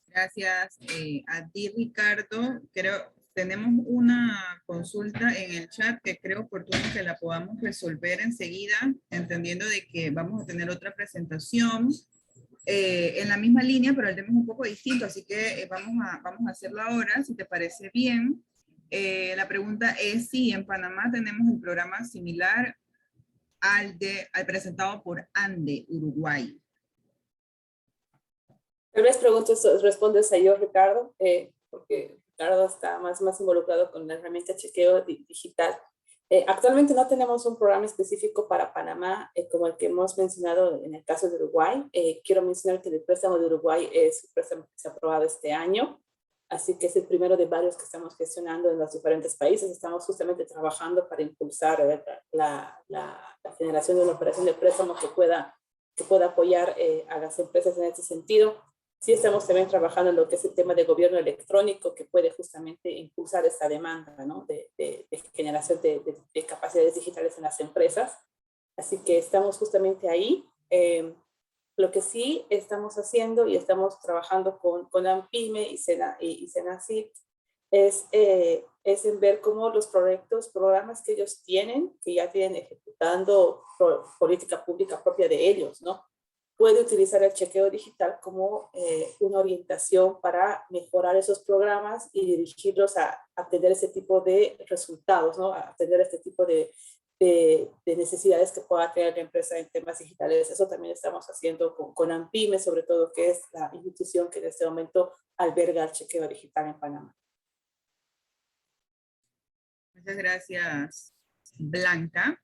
Gracias a ti, Ricardo. Tenemos una consulta en el chat que creo oportuno que la podamos resolver enseguida, entendiendo de que vamos a tener otra presentación en la misma línea, pero el tema es un poco distinto, así que vamos a hacerlo ahora, si te parece bien. La pregunta es si en Panamá tenemos un programa similar al presentado por ANDE, Uruguay. Tal vez respondes a yo, Ricardo, porque Ricardo está más involucrado con la herramienta chequeo digital. Actualmente no tenemos un programa específico para Panamá, como el que hemos mencionado en el caso de Uruguay. Quiero mencionar que el préstamo de Uruguay es un préstamo que se ha aprobado este año, así que es el primero de varios que estamos gestionando en los diferentes países. Estamos justamente trabajando para impulsar la generación de una operación de préstamo que pueda apoyar a las empresas en este sentido. Sí, estamos también trabajando en lo que es el tema de gobierno electrónico, que puede justamente impulsar esta demanda, ¿no? de generación de capacidades digitales en las empresas. Así que estamos justamente ahí. Lo que sí estamos haciendo y estamos trabajando con AMPYME y Senacit es en ver cómo los programas que ellos tienen, que ya tienen ejecutando política pública propia de ellos, ¿no? Puede utilizar el chequeo digital como una orientación para mejorar esos programas y dirigirlos a tener ese tipo de resultados, ¿no? A tener este tipo de necesidades que pueda tener la empresa en temas digitales. Eso también estamos haciendo con AMPYME, sobre todo, que es la institución que en este momento alberga el chequeo digital en Panamá. Muchas gracias, Blanca.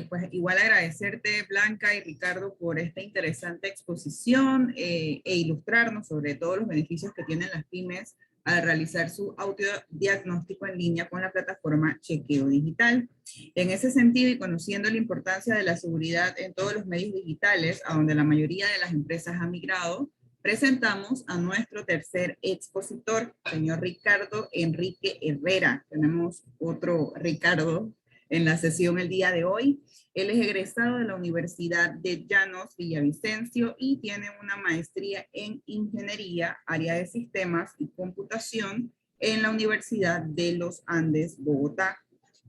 Pues igual agradecerte, Blanca y Ricardo, por esta interesante exposición e ilustrarnos sobre todos los beneficios que tienen las pymes al realizar su autodiagnóstico en línea con la plataforma Chequeo Digital. En ese sentido, y conociendo la importancia de la seguridad en todos los medios digitales, a donde la mayoría de las empresas han migrado, presentamos a nuestro tercer expositor, señor Ricardo Enrique Herrera. Tenemos otro Ricardo en la sesión el día de hoy. Él es egresado de la Universidad de Llanos Villavicencio y tiene una maestría en Ingeniería, área de Sistemas y Computación en la Universidad de los Andes, Bogotá.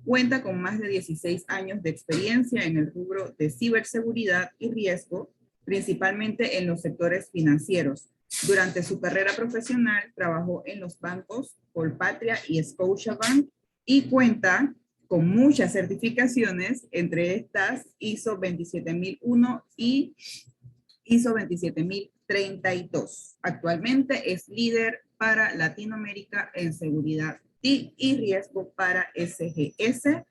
Cuenta con más de 16 años de experiencia en el rubro de ciberseguridad y riesgo, principalmente en los sectores financieros. Durante su carrera profesional trabajó en los bancos Colpatria y Scotiabank y cuenta con muchas certificaciones, entre estas ISO 27001 y ISO 27032. Actualmente es líder para Latinoamérica en seguridad TIC y riesgo para SGS.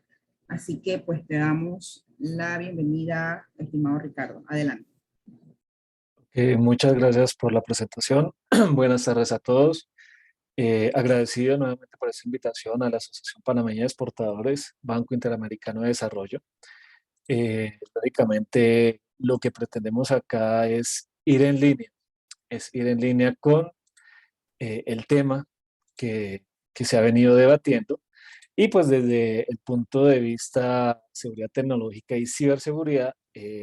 Así que pues te damos la bienvenida, estimado Ricardo. Adelante. Muchas gracias por la presentación. Buenas tardes a todos. Agradecido nuevamente por esta invitación a la Asociación Panameña de Exportadores, Banco Interamericano de Desarrollo. Lógicamente, lo que pretendemos acá es ir en línea con el tema que se ha venido debatiendo, y pues desde el punto de vista seguridad tecnológica y ciberseguridad,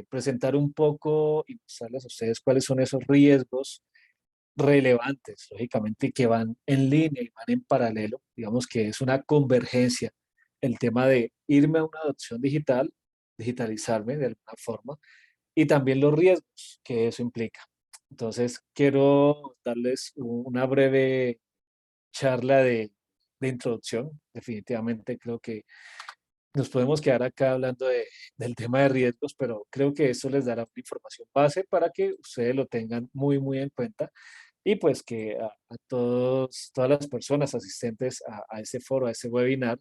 presentar un poco y mostrarles a ustedes cuáles son esos riesgos relevantes, lógicamente, y que van en línea y van en paralelo. Digamos que es una convergencia el tema de irme a una adopción digital, digitalizarme de alguna forma, y también los riesgos que eso implica. Entonces, quiero darles una breve charla de introducción. Definitivamente creo que nos podemos quedar acá hablando del tema de riesgos, pero creo que eso les dará una información base para que ustedes lo tengan muy, muy en cuenta y pues que a todas las personas asistentes a ese foro, a ese webinar,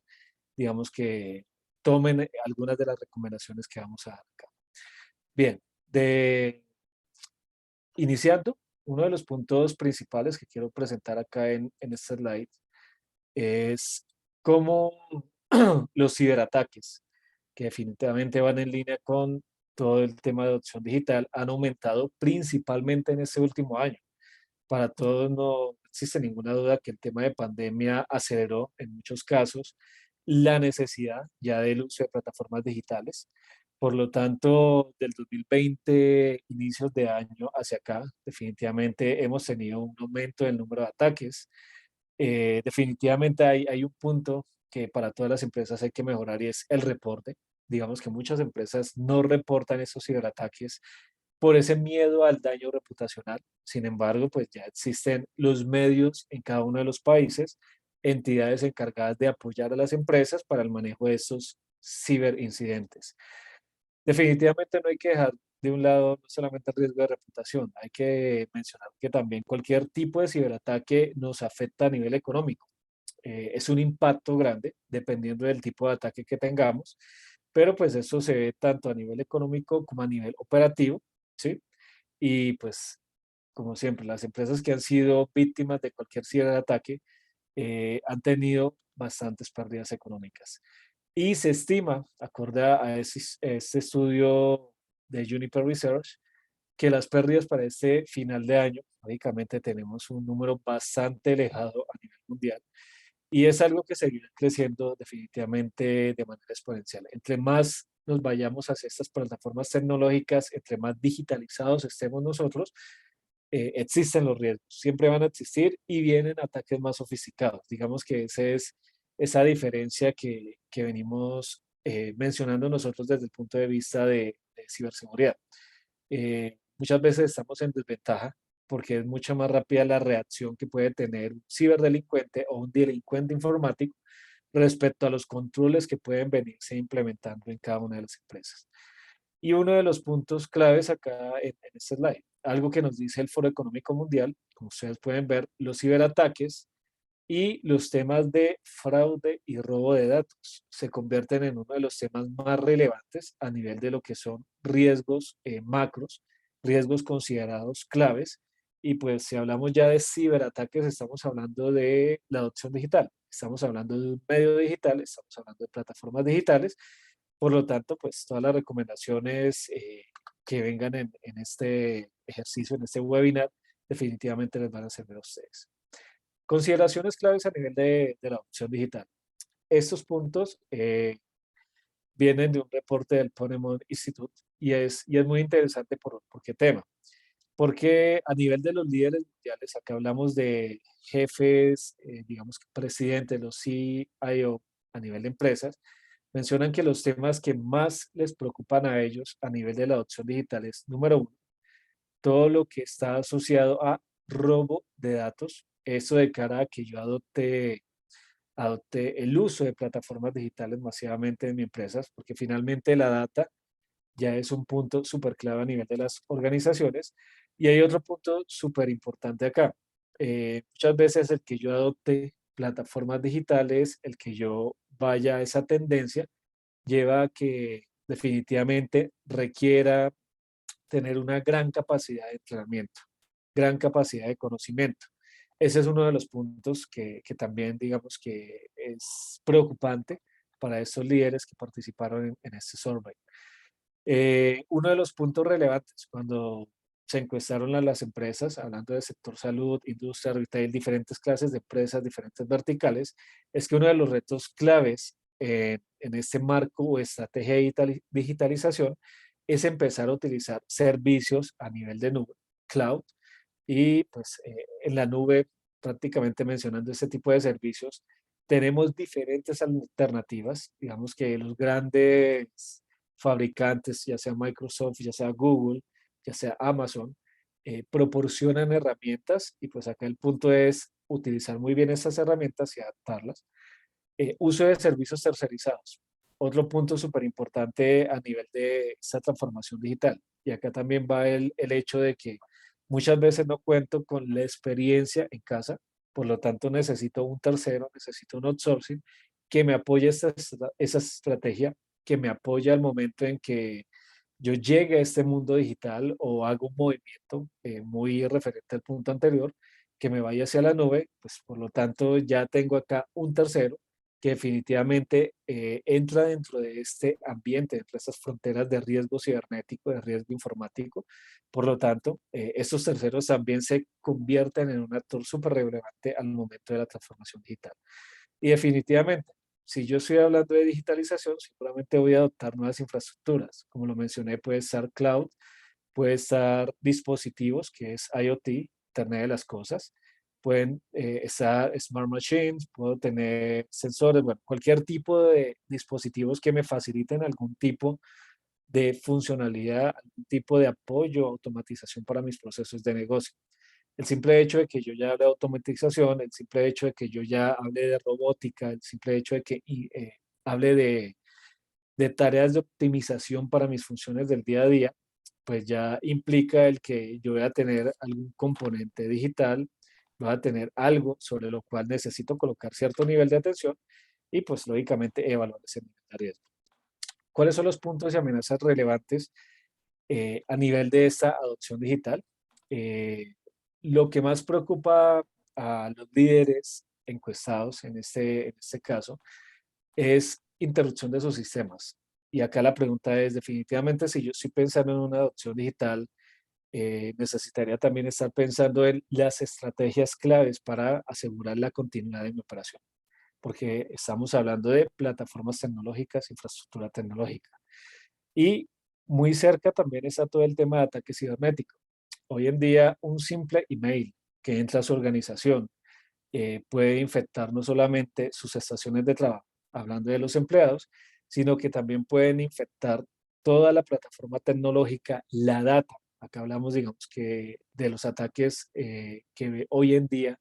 digamos que tomen algunas de las recomendaciones que vamos a dar acá. Bien, iniciando, uno de los puntos principales que quiero presentar acá en este slide es cómo los ciberataques, que definitivamente van en línea con todo el tema de adopción digital, han aumentado principalmente en este último año. Para todos no existe ninguna duda que el tema de pandemia aceleró en muchos casos la necesidad ya del uso de plataformas digitales. Por lo tanto, del 2020, inicios de año hacia acá, definitivamente hemos tenido un aumento del número de ataques. Definitivamente hay un punto que para todas las empresas hay que mejorar y es el reporte. Digamos que muchas empresas no reportan esos ciberataques por ese miedo al daño reputacional. Sin embargo, pues ya existen los medios en cada uno de los países, entidades encargadas de apoyar a las empresas para el manejo de estos ciberincidentes. Definitivamente no hay que dejar de un lado no solamente el riesgo de reputación, hay que mencionar que también cualquier tipo de ciberataque nos afecta a nivel económico. Es un impacto grande dependiendo del tipo de ataque que tengamos, pero pues eso se ve tanto a nivel económico como a nivel operativo, ¿sí? Y pues, como siempre, las empresas que han sido víctimas de cualquier ciberataque han tenido bastantes pérdidas económicas. Y se estima, acorde a este estudio de Juniper Research, que las pérdidas para este final de año, lógicamente tenemos un número bastante elevado a nivel mundial, y es algo que seguirá creciendo definitivamente de manera exponencial. Entre más nos vayamos hacia estas plataformas tecnológicas, entre más digitalizados estemos nosotros, existen los riesgos, siempre van a existir y vienen ataques más sofisticados. Digamos que esa es esa diferencia que venimos mencionando nosotros desde el punto de vista de ciberseguridad. Muchas veces estamos en desventaja porque es mucho más rápida la reacción que puede tener un ciberdelincuente o un delincuente informático respecto a los controles que pueden venirse implementando en cada una de las empresas. Y uno de los puntos claves acá en este slide, algo que nos dice el Foro Económico Mundial, como ustedes pueden ver, los ciberataques y los temas de fraude y robo de datos se convierten en uno de los temas más relevantes a nivel de lo que son riesgos macros, riesgos considerados claves. Y pues si hablamos ya de ciberataques, estamos hablando de la adopción digital, estamos hablando de un medio digital, estamos hablando de plataformas digitales. Por lo tanto, pues todas las recomendaciones que vengan en este ejercicio, en este webinar, definitivamente les van a servir a ustedes. Consideraciones claves a nivel de la adopción digital. Estos puntos vienen de un reporte del Ponemon Institute y es muy interesante por qué tema. Porque a nivel de los líderes mundiales, acá hablamos de jefes, digamos que presidentes, los CIO a nivel de empresas, mencionan que los temas que más les preocupan a ellos a nivel de la adopción digital es, número uno, todo lo que está asociado a robo de datos. Eso de cara a que yo adopte el uso de plataformas digitales masivamente en mi empresa, porque finalmente la data ya es un punto súper clave a nivel de las organizaciones. Y hay otro punto súper importante acá. Muchas veces el que yo adopte plataformas digitales, el que yo vaya a esa tendencia, lleva a que definitivamente requiera tener una gran capacidad de entrenamiento, gran capacidad de conocimiento. Ese es uno de los puntos que también digamos que es preocupante para estos líderes que participaron en este survey. Uno de los puntos relevantes cuando se encuestaron a las empresas, hablando del sector salud, industria, retail, diferentes clases de empresas, diferentes verticales, es que uno de los retos claves en este marco o estrategia de digitalización es empezar a utilizar servicios a nivel de nube, cloud, y pues en la nube, prácticamente mencionando este tipo de servicios, tenemos diferentes alternativas, digamos que los grandes fabricantes, ya sea Microsoft, ya sea Google, ya sea Amazon, proporcionan herramientas y pues acá el punto es utilizar muy bien estas herramientas y adaptarlas. Uso de servicios tercerizados. otro punto súper importante a nivel de esta transformación digital. Y acá también va el hecho de que muchas veces no cuento con la experiencia en casa, por lo tanto necesito un tercero, necesito un outsourcing que me apoye esa estrategia, que me apoye al momento en que yo llegue a este mundo digital o hago un movimiento muy referente al punto anterior, que me vaya hacia la nube, pues por lo tanto ya tengo acá un tercero que definitivamente entra dentro de este ambiente, dentro de estas fronteras de riesgo cibernético, de riesgo informático. Por lo tanto, estos terceros también se convierten en un actor súper relevante al momento de la transformación digital. Y definitivamente, si yo estoy hablando de digitalización, seguramente voy a adoptar nuevas infraestructuras. Como lo mencioné, puede estar cloud, puede estar dispositivos, que es IoT, Internet de las Cosas. Pueden estar smart machines, puedo tener sensores, bueno, cualquier tipo de dispositivos que me faciliten algún tipo de funcionalidad, algún tipo de apoyo, automatización para mis procesos de negocio. El simple hecho de que yo ya hable de automatización, el simple hecho de que yo ya hable de robótica, el simple hecho de que hable de tareas de optimización para mis funciones del día a día, pues ya implica el que yo voy a tener algún componente digital, voy a tener algo sobre lo cual necesito colocar cierto nivel de atención y pues lógicamente evaluar ese nivel de riesgo. ¿Cuáles son los puntos y amenazas relevantes a nivel de esta adopción digital? Lo que más preocupa a los líderes encuestados en este caso es interrupción de sus sistemas. Y acá la pregunta es, definitivamente, si yo estoy pensando en una adopción digital, necesitaría también estar pensando en las estrategias claves para asegurar la continuidad de mi operación, porque estamos hablando de plataformas tecnológicas, infraestructura tecnológica. Y muy cerca también está todo el tema de ataque cibernético. Hoy en día, un simple email que entra a su organización puede infectar no solamente sus estaciones de trabajo, hablando de los empleados, sino que también pueden infectar toda la plataforma tecnológica, la data. Acá hablamos, digamos, que de los ataques que hoy en día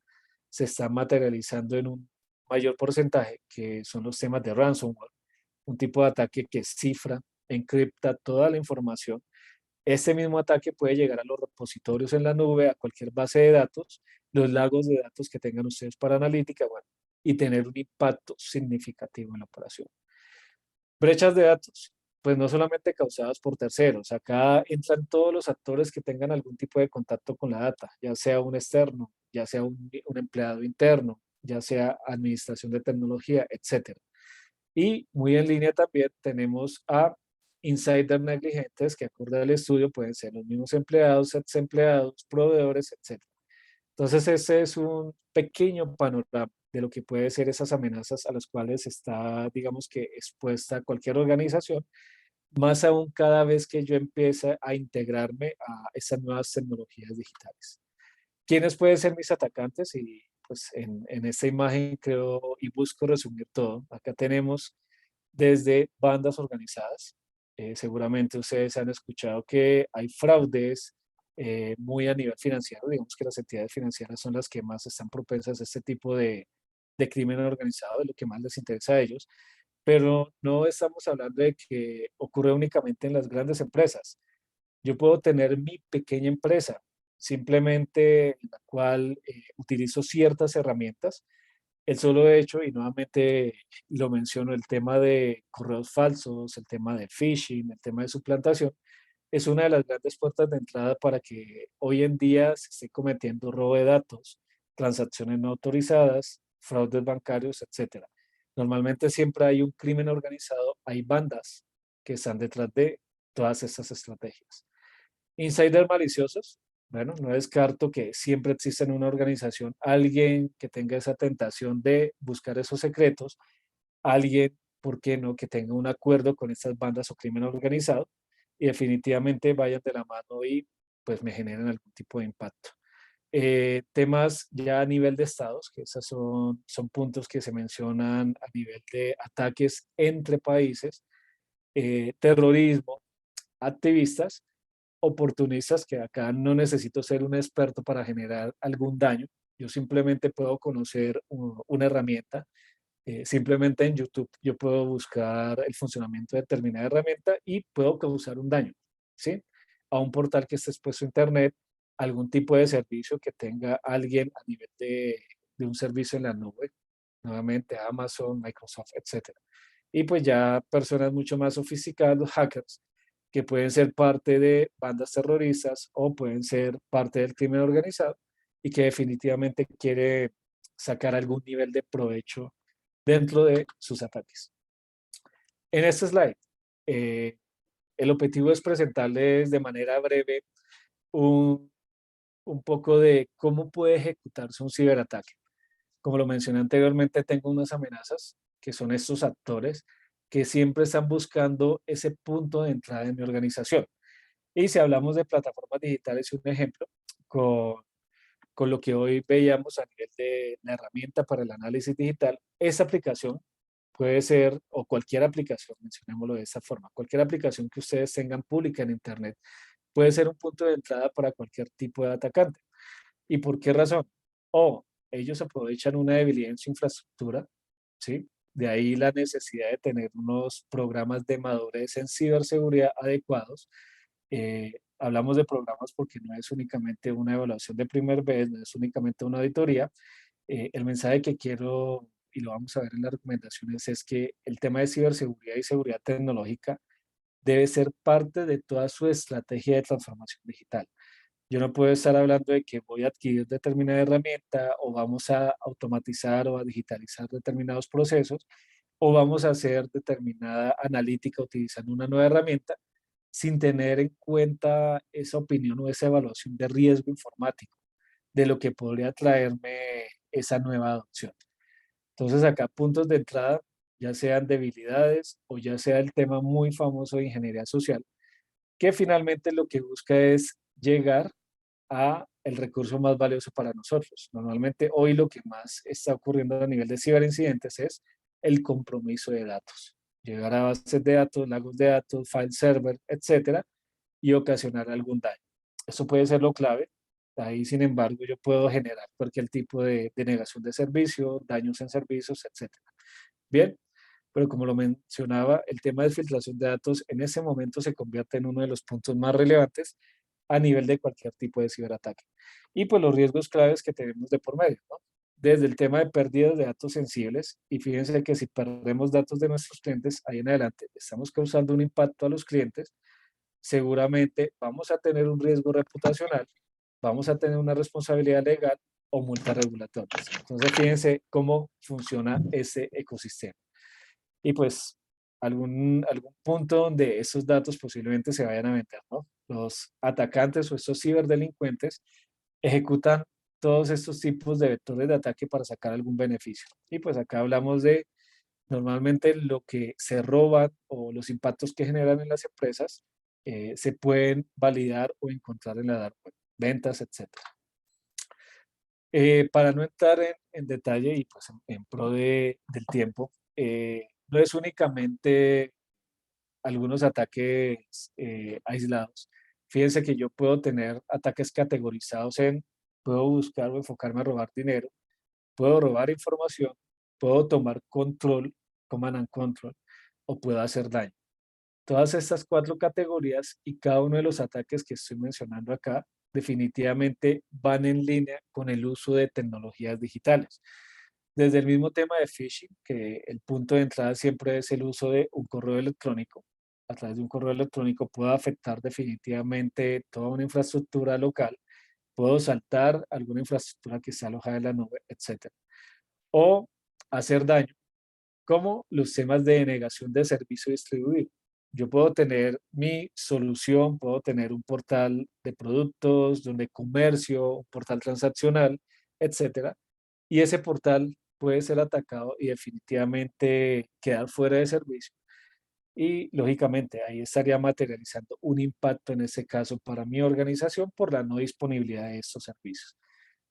se están materializando en un mayor porcentaje, que son los temas de ransomware, un tipo de ataque que cifra, encripta toda la información. Este mismo ataque puede llegar a los repositorios en la nube, a cualquier base de datos, los lagos de datos que tengan ustedes para analítica, bueno, y tener un impacto significativo en la operación. Brechas de datos, pues no solamente causadas por terceros, acá entran todos los actores que tengan algún tipo de contacto con la data, ya sea un externo, ya sea un empleado interno, ya sea administración de tecnología, etcétera. Y muy en línea también tenemos a insiders negligentes que acorde al estudio pueden ser los mismos empleados, ex empleados, proveedores, etc. Entonces ese es un pequeño panorama de lo que puede ser esas amenazas a las cuales está, digamos que, expuesta cualquier organización, más aún cada vez que yo empiece a integrarme a esas nuevas tecnologías digitales. ¿Quiénes pueden ser mis atacantes? Y pues en esta imagen creo y busco resumir todo. Acá tenemos desde bandas organizadas. Seguramente ustedes han escuchado que hay fraudes muy a nivel financiero. Digamos que las entidades financieras son las que más están propensas a este tipo de crimen organizado, de lo que más les interesa a ellos. Pero no estamos hablando de que ocurre únicamente en las grandes empresas. Yo puedo tener mi pequeña empresa, simplemente en la cual utilizo ciertas herramientas. El solo hecho, y nuevamente lo menciono, el tema de correos falsos, el tema de phishing, el tema de suplantación, es una de las grandes puertas de entrada para que hoy en día se esté cometiendo robo de datos, transacciones no autorizadas, fraudes bancarios, etcétera. Normalmente siempre hay un crimen organizado, hay bandas que están detrás de todas estas estrategias. Insiders maliciosos, bueno, no descarto que siempre existe en una organización alguien que tenga esa tentación de buscar esos secretos, alguien, ¿por qué no?, que tenga un acuerdo con estas bandas o crimen organizado y definitivamente vayan de la mano y pues me generen algún tipo de impacto. Temas ya a nivel de estados, que esos son puntos que se mencionan a nivel de ataques entre países, terrorismo, activistas, oportunistas, que acá no necesito ser un experto para generar algún daño. Yo simplemente puedo conocer una herramienta, Simplemente en YouTube yo puedo buscar el funcionamiento de determinada herramienta y puedo causar un daño, ¿sí? A un portal que esté expuesto a Internet, algún tipo de servicio que tenga alguien a nivel de un servicio en la nube, nuevamente Amazon, Microsoft, etcétera. Y pues ya personas mucho más sofisticadas, los hackers, que pueden ser parte de bandas terroristas o pueden ser parte del crimen organizado y que definitivamente quiere sacar algún nivel de provecho dentro de sus ataques. En este slide, eh, el objetivo es presentarles de manera breve un, un poco de cómo puede ejecutarse un ciberataque. Como lo mencioné anteriormente, tengo unas amenazas que son estos actores que siempre están buscando ese punto de entrada en mi organización. Y si hablamos de plataformas digitales, un ejemplo, con, con lo que hoy veíamos a nivel de la herramienta para el análisis digital, esa aplicación puede ser, o cualquier aplicación, mencionémoslo de esta forma, cualquier aplicación que ustedes tengan pública en Internet puede ser un punto de entrada para cualquier tipo de atacante. ¿Y por qué razón? O ellos aprovechan una debilidad en su infraestructura, ¿sí? De ahí la necesidad de tener unos programas de madurez en ciberseguridad adecuados. Hablamos de programas porque no es únicamente una evaluación de primer vez, no es únicamente una auditoría. El mensaje que quiero, y lo vamos a ver en las recomendaciones, es que el tema de ciberseguridad y seguridad tecnológica debe ser parte de toda su estrategia de transformación digital. Yo no puedo estar hablando de que voy a adquirir determinada herramienta o vamos a automatizar o a digitalizar determinados procesos o vamos a hacer determinada analítica utilizando una nueva herramienta sin tener en cuenta esa opinión o esa evaluación de riesgo informático de lo que podría traerme esa nueva adopción. Entonces acá puntos de entrada, ya sean debilidades o ya sea el tema muy famoso de ingeniería social, que finalmente lo que busca es llegar a el recurso más valioso para nosotros. Normalmente hoy lo que más está ocurriendo a nivel de ciberincidentes es el compromiso de datos. Llegar a bases de datos, lagos de datos, file server, etcétera, y ocasionar algún daño. Eso puede ser lo clave. Ahí, sin embargo, yo puedo generar cualquier tipo de denegación de servicio, daños en servicios, etcétera. Bien, pero como lo mencionaba, el tema de filtración de datos en ese momento se convierte en uno de los puntos más relevantes a nivel de cualquier tipo de ciberataque. Y pues los riesgos claves que tenemos de por medio, ¿no? Desde el tema de pérdidas de datos sensibles, y fíjense que si perdemos datos de nuestros clientes, ahí en adelante estamos causando un impacto a los clientes, seguramente vamos a tener un riesgo reputacional, vamos a tener una responsabilidad legal o multas regulatorias. Entonces, fíjense cómo funciona ese ecosistema. Y pues algún punto donde esos datos posiblemente se vayan a vender, ¿no? Los atacantes o estos ciberdelincuentes ejecutan todos estos tipos de vectores de ataque para sacar algún beneficio. Y pues acá hablamos de normalmente lo que se roban o los impactos que generan en las empresas se pueden validar o encontrar en la dark web, ventas, etcétera. Para no entrar en detalle y pues en pro del tiempo, no es únicamente algunos ataques aislados. Fíjense que yo puedo tener ataques categorizados en, puedo buscar o enfocarme a robar dinero, puedo robar información, puedo tomar control, command and control, o puedo hacer daño. Todas estas cuatro categorías y cada uno de los ataques que estoy mencionando acá definitivamente van en línea con el uso de tecnologías digitales. Desde el mismo tema de phishing, que el punto de entrada siempre es el uso de un correo electrónico. A través de un correo electrónico puedo afectar definitivamente toda una infraestructura local, puedo saltar alguna infraestructura que está alojada en la nube, etc. O hacer daño, como los temas de denegación de servicio distribuido. Yo puedo tener mi solución, puedo tener un portal de productos, donde comercio, un portal transaccional, etcétera. Y ese portal puede ser atacado y definitivamente quedar fuera de servicio. Y lógicamente ahí estaría materializando un impacto en ese caso para mi organización por la no disponibilidad de estos servicios.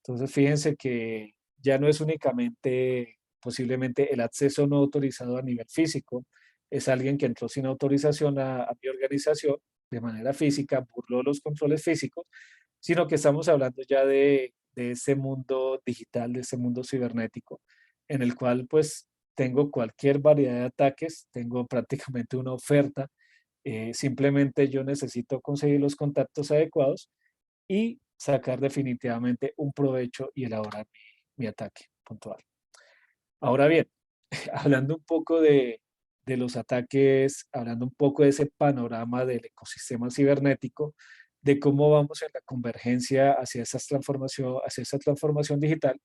Entonces fíjense que ya no es únicamente posiblemente el acceso no autorizado a nivel físico, es alguien que entró sin autorización a mi organización de manera física, burló los controles físicos, sino que estamos hablando ya de ese mundo digital, de ese mundo cibernético, en el cual pues tengo cualquier variedad de ataques, tengo prácticamente una oferta, simplemente yo necesito conseguir los contactos adecuados y sacar definitivamente un provecho y elaborar mi ataque puntual. Ahora bien, hablando un poco de los ataques, hablando un poco de ese panorama del ecosistema cibernético, de cómo vamos en la convergencia hacia esa transformación digital,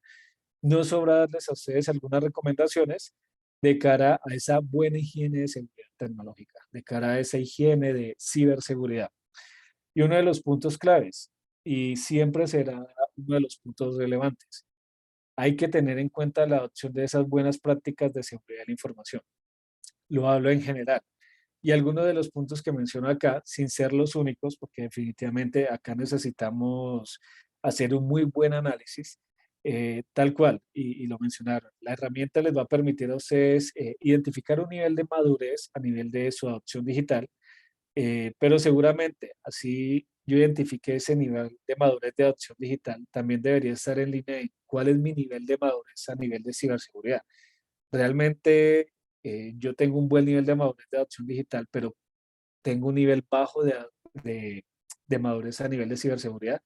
no sobra darles a ustedes algunas recomendaciones de cara a esa buena higiene de seguridad tecnológica, de cara a esa higiene de ciberseguridad. Y uno de los puntos claves, y siempre será uno de los puntos relevantes, hay que tener en cuenta la adopción de esas buenas prácticas de seguridad de la información. Lo hablo en general. Y algunos de los puntos que menciono acá, sin ser los únicos, porque definitivamente acá necesitamos hacer un muy buen análisis, tal cual, y lo mencionaron, la herramienta les va a permitir a ustedes identificar un nivel de madurez a nivel de su adopción digital, pero seguramente así yo identifique ese nivel de madurez de adopción digital, también debería estar en línea de cuál es mi nivel de madurez a nivel de ciberseguridad. Realmente yo tengo un buen nivel de madurez de adopción digital, pero tengo un nivel bajo de, de madurez a nivel de ciberseguridad.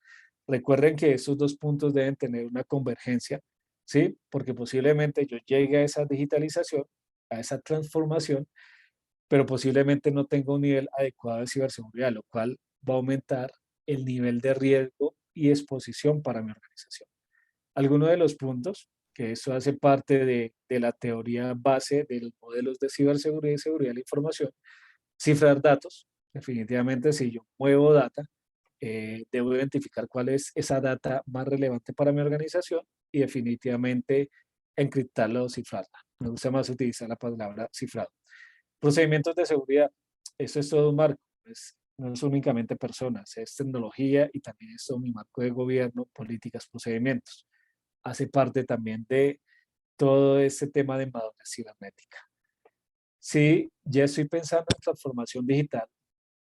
Recuerden que estos dos puntos deben tener una convergencia, ¿sí? Porque posiblemente yo llegue a esa digitalización, a esa transformación, pero posiblemente no tenga un nivel adecuado de ciberseguridad, lo cual va a aumentar el nivel de riesgo y exposición para mi organización. Algunos de los puntos, que eso hace parte de la teoría base de los modelos de ciberseguridad y seguridad de la información, cifrar datos. Definitivamente, si yo muevo data, debo identificar cuál es esa data más relevante para mi organización y definitivamente encriptarla o cifrarla. Me gusta más utilizar la palabra cifrado. Procedimientos de seguridad, eso es todo un marco, no es únicamente personas, es tecnología y también es todo mi marco de gobierno, políticas, procedimientos. Hace parte también de todo este tema de madurez cibernética. Si ya estoy pensando en transformación digital,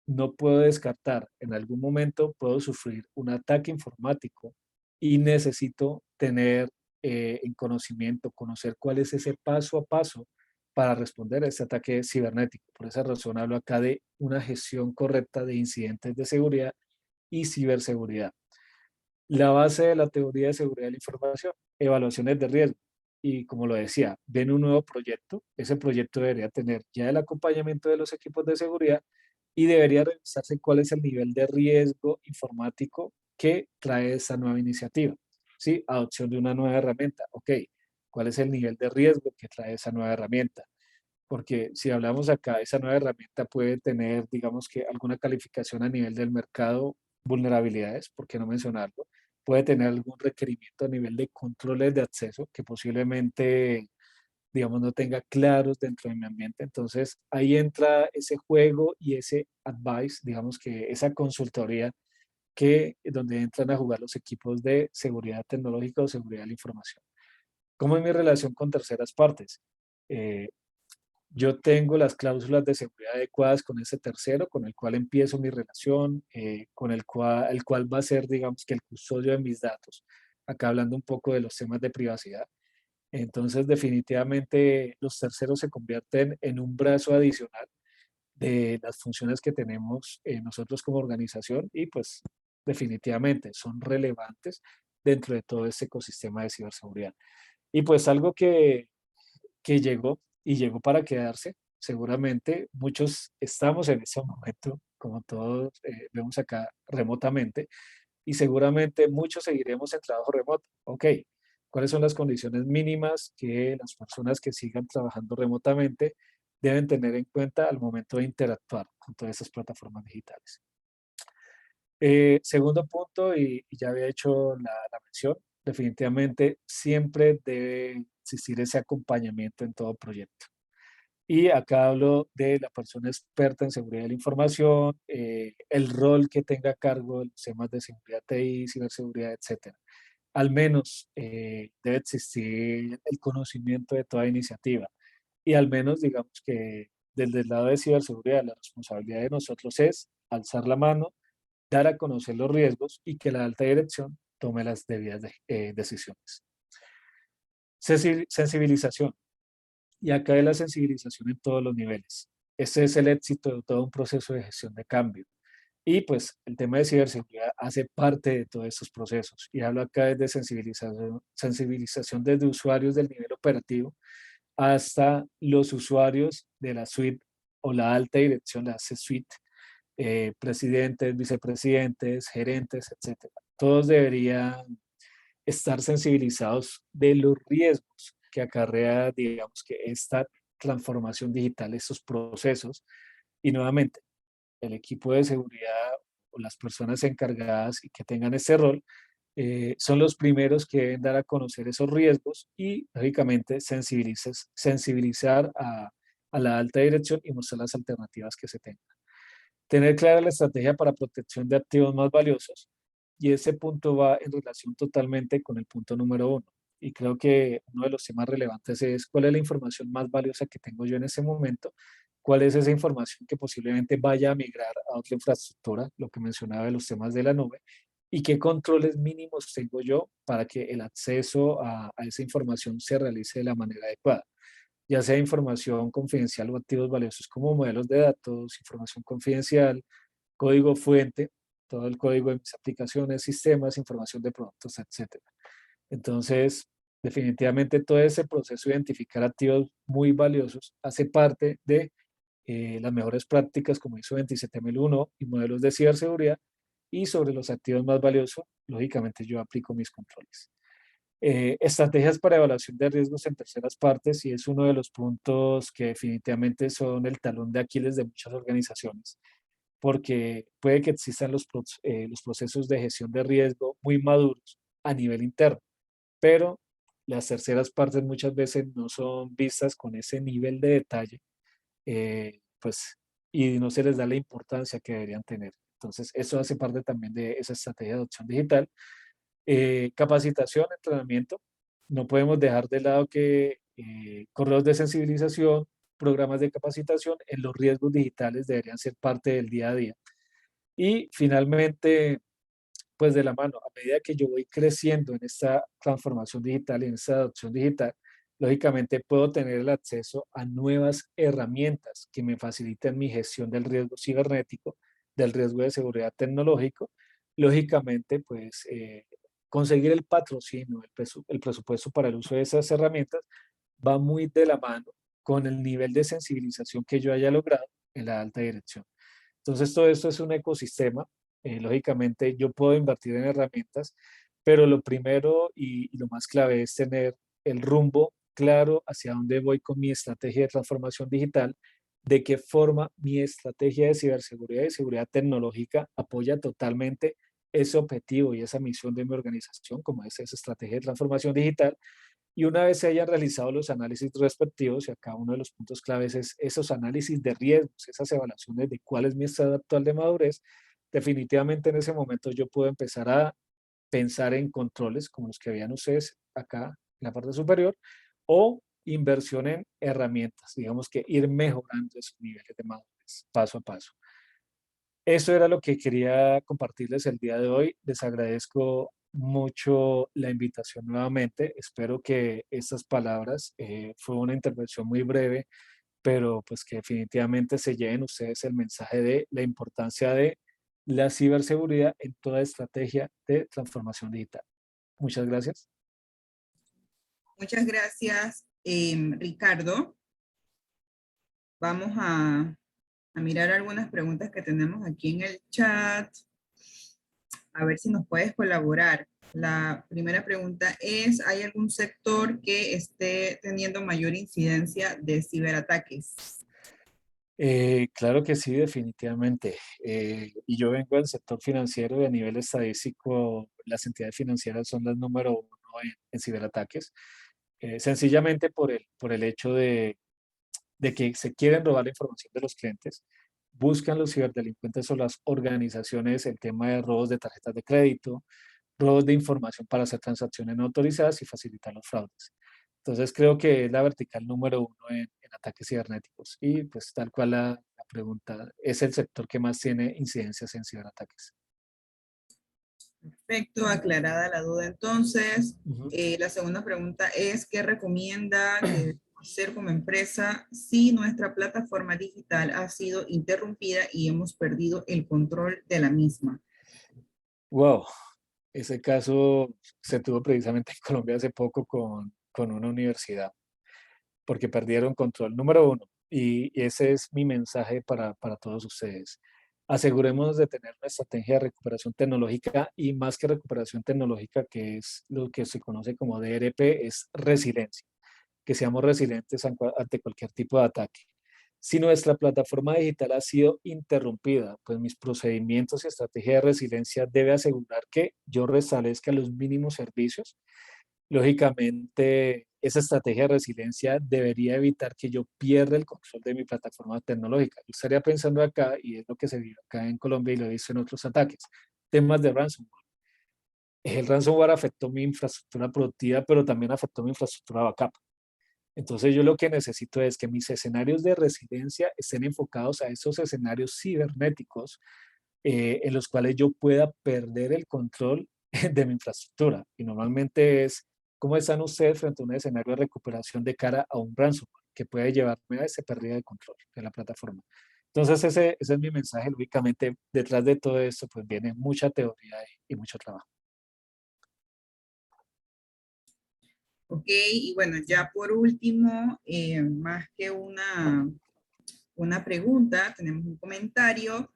no puedo descartar, en algún momento puedo sufrir un ataque informático y necesito tener en conocimiento, conocer cuál es ese paso a paso para responder a ese ataque cibernético. Por esa razón hablo acá de una gestión correcta de incidentes de seguridad y ciberseguridad. La base de la teoría de seguridad de la información, evaluaciones de riesgo. Y como lo decía, ven un nuevo proyecto, ese proyecto debería tener ya el acompañamiento de los equipos de seguridad y debería revisarse cuál es el nivel de riesgo informático que trae esa nueva iniciativa. ¿Sí? Adopción de una nueva herramienta. Ok, ¿cuál es el nivel de riesgo que trae esa nueva herramienta? Porque si hablamos acá, esa nueva herramienta puede tener, digamos que alguna calificación a nivel del mercado, vulnerabilidades, ¿por qué no mencionarlo? Puede tener algún requerimiento a nivel de controles de acceso que posiblemente, digamos, no tenga claros dentro de mi ambiente. Entonces, ahí entra ese juego y ese advice, digamos que esa consultoría donde entran a jugar los equipos de seguridad tecnológica o seguridad de la información. ¿Cómo es mi relación con terceras partes? Eh, yo tengo las cláusulas de seguridad adecuadas con ese tercero, con el cual empiezo mi relación, con el cual va a ser, digamos, que el custodio de mis datos. Acá hablando un poco de los temas de privacidad. Entonces, definitivamente, los terceros se convierten en un brazo adicional de las funciones que tenemos nosotros como organización y pues definitivamente son relevantes dentro de todo este ecosistema de ciberseguridad. Y pues algo que llegó y llegó para quedarse. Seguramente muchos estamos en ese momento, como todos vemos acá remotamente, y seguramente muchos seguiremos en trabajo remoto. Ok, ¿cuáles son las condiciones mínimas que las personas que sigan trabajando remotamente deben tener en cuenta al momento de interactuar con todas estas plataformas digitales? Segundo punto, y ya había hecho la mención, definitivamente siempre debe existir ese acompañamiento en todo proyecto. Y acá hablo de la persona experta en seguridad de la información, el rol que tenga a cargo de los temas de seguridad TI, ciberseguridad, etcétera. Al menos debe existir el conocimiento de toda iniciativa. Y al menos, digamos que desde el lado de ciberseguridad, la responsabilidad de nosotros es alzar la mano, dar a conocer los riesgos y que la alta dirección tome las debidas decisiones. Sensibilización. Y acá es la sensibilización en todos los niveles. Este es el éxito de todo un proceso de gestión de cambio. Y pues el tema de ciberseguridad hace parte de todos estos procesos. Y hablo acá desde sensibilización desde usuarios del nivel operativo hasta los usuarios de la suite o la alta dirección, la C-suite, presidentes, vicepresidentes, gerentes, etcétera. Todos deberían estar sensibilizados de los riesgos que acarrea, digamos, que esta transformación digital, estos procesos. Y nuevamente, el equipo de seguridad o las personas encargadas y que tengan ese rol son los primeros que deben dar a conocer esos riesgos y, lógicamente, sensibilizar a la alta dirección y mostrar las alternativas que se tengan. Tener clara la estrategia para protección de activos más valiosos, y ese punto va en relación totalmente con el punto número 1. Y creo que uno de los temas relevantes es cuál es la información más valiosa que tengo yo en ese momento, cuál es esa información que posiblemente vaya a migrar a otra infraestructura, lo que mencionaba de los temas de la nube, y qué controles mínimos tengo yo para que el acceso a esa información se realice de la manera adecuada, ya sea información confidencial o activos valiosos como modelos de datos, información confidencial, código fuente, todo el código de mis aplicaciones, sistemas, información de productos, etcétera. Entonces, definitivamente todo ese proceso de identificar activos muy valiosos hace parte de las mejores prácticas como ISO 27001 y modelos de ciberseguridad, y sobre los activos más valiosos, lógicamente yo aplico mis controles. Estrategias para evaluación de riesgos en terceras partes, y es uno de los puntos que definitivamente son el talón de Aquiles de muchas organizaciones, porque puede que existan los procesos de gestión de riesgo muy maduros a nivel interno, pero las terceras partes muchas veces no son vistas con ese nivel de detalle, pues, y no se les da la importancia que deberían tener. Entonces, eso hace parte también de esa estrategia de adopción digital. Capacitación, entrenamiento. No podemos dejar de lado que correos de sensibilización, programas de capacitación en los riesgos digitales deberían ser parte del día a día. Y finalmente, pues de la mano, a medida que yo voy creciendo en esta transformación digital y en esta adopción digital, lógicamente puedo tener el acceso a nuevas herramientas que me faciliten mi gestión del riesgo cibernético, del riesgo de seguridad tecnológico. Lógicamente, pues conseguir el patrocinio, el presupuesto para el uso de esas herramientas va muy de la mano con el nivel de sensibilización que yo haya logrado en la alta dirección. Entonces, todo esto es un ecosistema. Lógicamente, yo puedo invertir en herramientas, pero lo primero y lo más clave es tener el rumbo claro hacia dónde voy con mi estrategia de transformación digital, de qué forma mi estrategia de ciberseguridad y seguridad tecnológica apoya totalmente ese objetivo y esa misión de mi organización, como es esa estrategia de transformación digital. Y una vez se hayan realizado los análisis respectivos, y acá uno de los puntos claves es esos análisis de riesgos, esas evaluaciones de cuál es mi estado actual de madurez, definitivamente en ese momento yo puedo empezar a pensar en controles como los que habían ustedes acá en la parte superior, o inversión en herramientas, digamos que ir mejorando esos niveles de madurez paso a paso. Eso era lo que quería compartirles el día de hoy. Les agradezco mucho la invitación nuevamente. Espero que estas palabras, fue una intervención muy breve, pero pues que definitivamente se lleven ustedes el mensaje de la importancia de la ciberseguridad en toda estrategia de transformación digital. Muchas gracias. Muchas gracias, Ricardo. Vamos a mirar algunas preguntas que tenemos aquí en el chat. A ver si nos puedes colaborar. La primera pregunta es, ¿hay algún sector que esté teniendo mayor incidencia de ciberataques? Claro que sí, definitivamente. Y yo vengo del sector financiero y a nivel estadístico, las entidades financieras son las número uno en ciberataques, sencillamente por el hecho de que se quieren robar la información de los clientes, buscan los ciberdelincuentes o las organizaciones el tema de robos de tarjetas de crédito, robos de información para hacer transacciones no autorizadas y facilitar los fraudes. Entonces creo que es la vertical número uno en ataques cibernéticos, y pues tal cual la pregunta, es el sector que más tiene incidencias en ciberataques. Perfecto, aclarada la duda entonces. Ujú. La segunda pregunta es, ¿qué recomienda que hacer como empresa si nuestra plataforma digital ha sido interrumpida y hemos perdido el control de la misma? Wow, ese caso se tuvo precisamente en Colombia hace poco con una universidad, porque perdieron control. Número uno, y ese es mi mensaje para todos ustedes. Asegurémonos de tener una estrategia de recuperación tecnológica y más que recuperación tecnológica, que es lo que se conoce como DRP, es resiliencia, que seamos resilientes ante cualquier tipo de ataque. Si nuestra plataforma digital ha sido interrumpida, pues mis procedimientos y estrategia de resiliencia debe asegurar que yo restablezca los mínimos servicios. Lógicamente, esa estrategia de resiliencia debería evitar que yo pierda el control de mi plataforma tecnológica. Yo estaría pensando acá, y es lo que se vive acá en Colombia y lo he visto en otros ataques, temas de ransomware. El ransomware afectó mi infraestructura productiva, pero también afectó mi infraestructura backup. Entonces yo lo que necesito es que mis escenarios de resiliencia estén enfocados a esos escenarios cibernéticos en los cuales yo pueda perder el control de mi infraestructura. Y normalmente es cómo están ustedes frente a un escenario de recuperación de cara a un ransomware que puede llevarme a esa pérdida de control de la plataforma. Entonces ese es mi mensaje. Lógicamente, detrás de todo esto, pues viene mucha teoría y mucho trabajo. Ok, y bueno, ya por último, más que una pregunta, tenemos un comentario,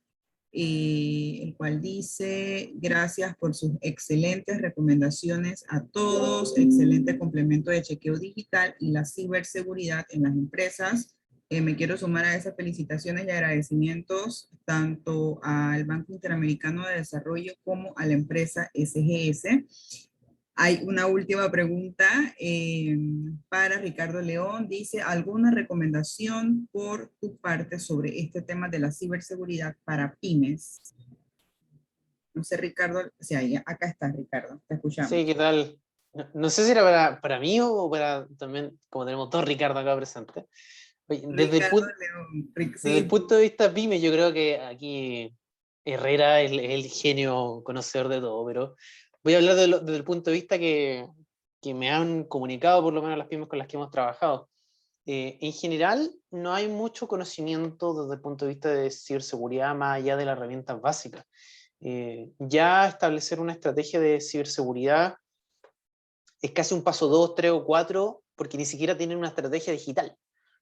el cual dice: gracias por sus excelentes recomendaciones a todos, excelente complemento de chequeo digital y la ciberseguridad en las empresas. Me quiero sumar a esas felicitaciones y agradecimientos tanto al Banco Interamericano de Desarrollo como a la empresa SGS. Hay una última pregunta para Ricardo León. Dice: ¿alguna recomendación por tu parte sobre este tema de la ciberseguridad para pymes? No sé, Ricardo, sí, acá está, Ricardo, te escuchamos. Sí, ¿qué tal? No sé si era para mí o para también, como tenemos dos Ricardo acá presentes. Oye, Ricardo León, desde el sí, punto de vista pyme, yo creo que aquí Herrera es el genio conocedor de todo, pero voy a hablar desde el punto de vista que me han comunicado, por lo menos las pymes con las que hemos trabajado. En general, no hay mucho conocimiento desde el punto de vista de ciberseguridad más allá de las herramientas básicas. Ya establecer una estrategia de ciberseguridad es casi un paso 2, 3 o 4, porque ni siquiera tienen una estrategia digital.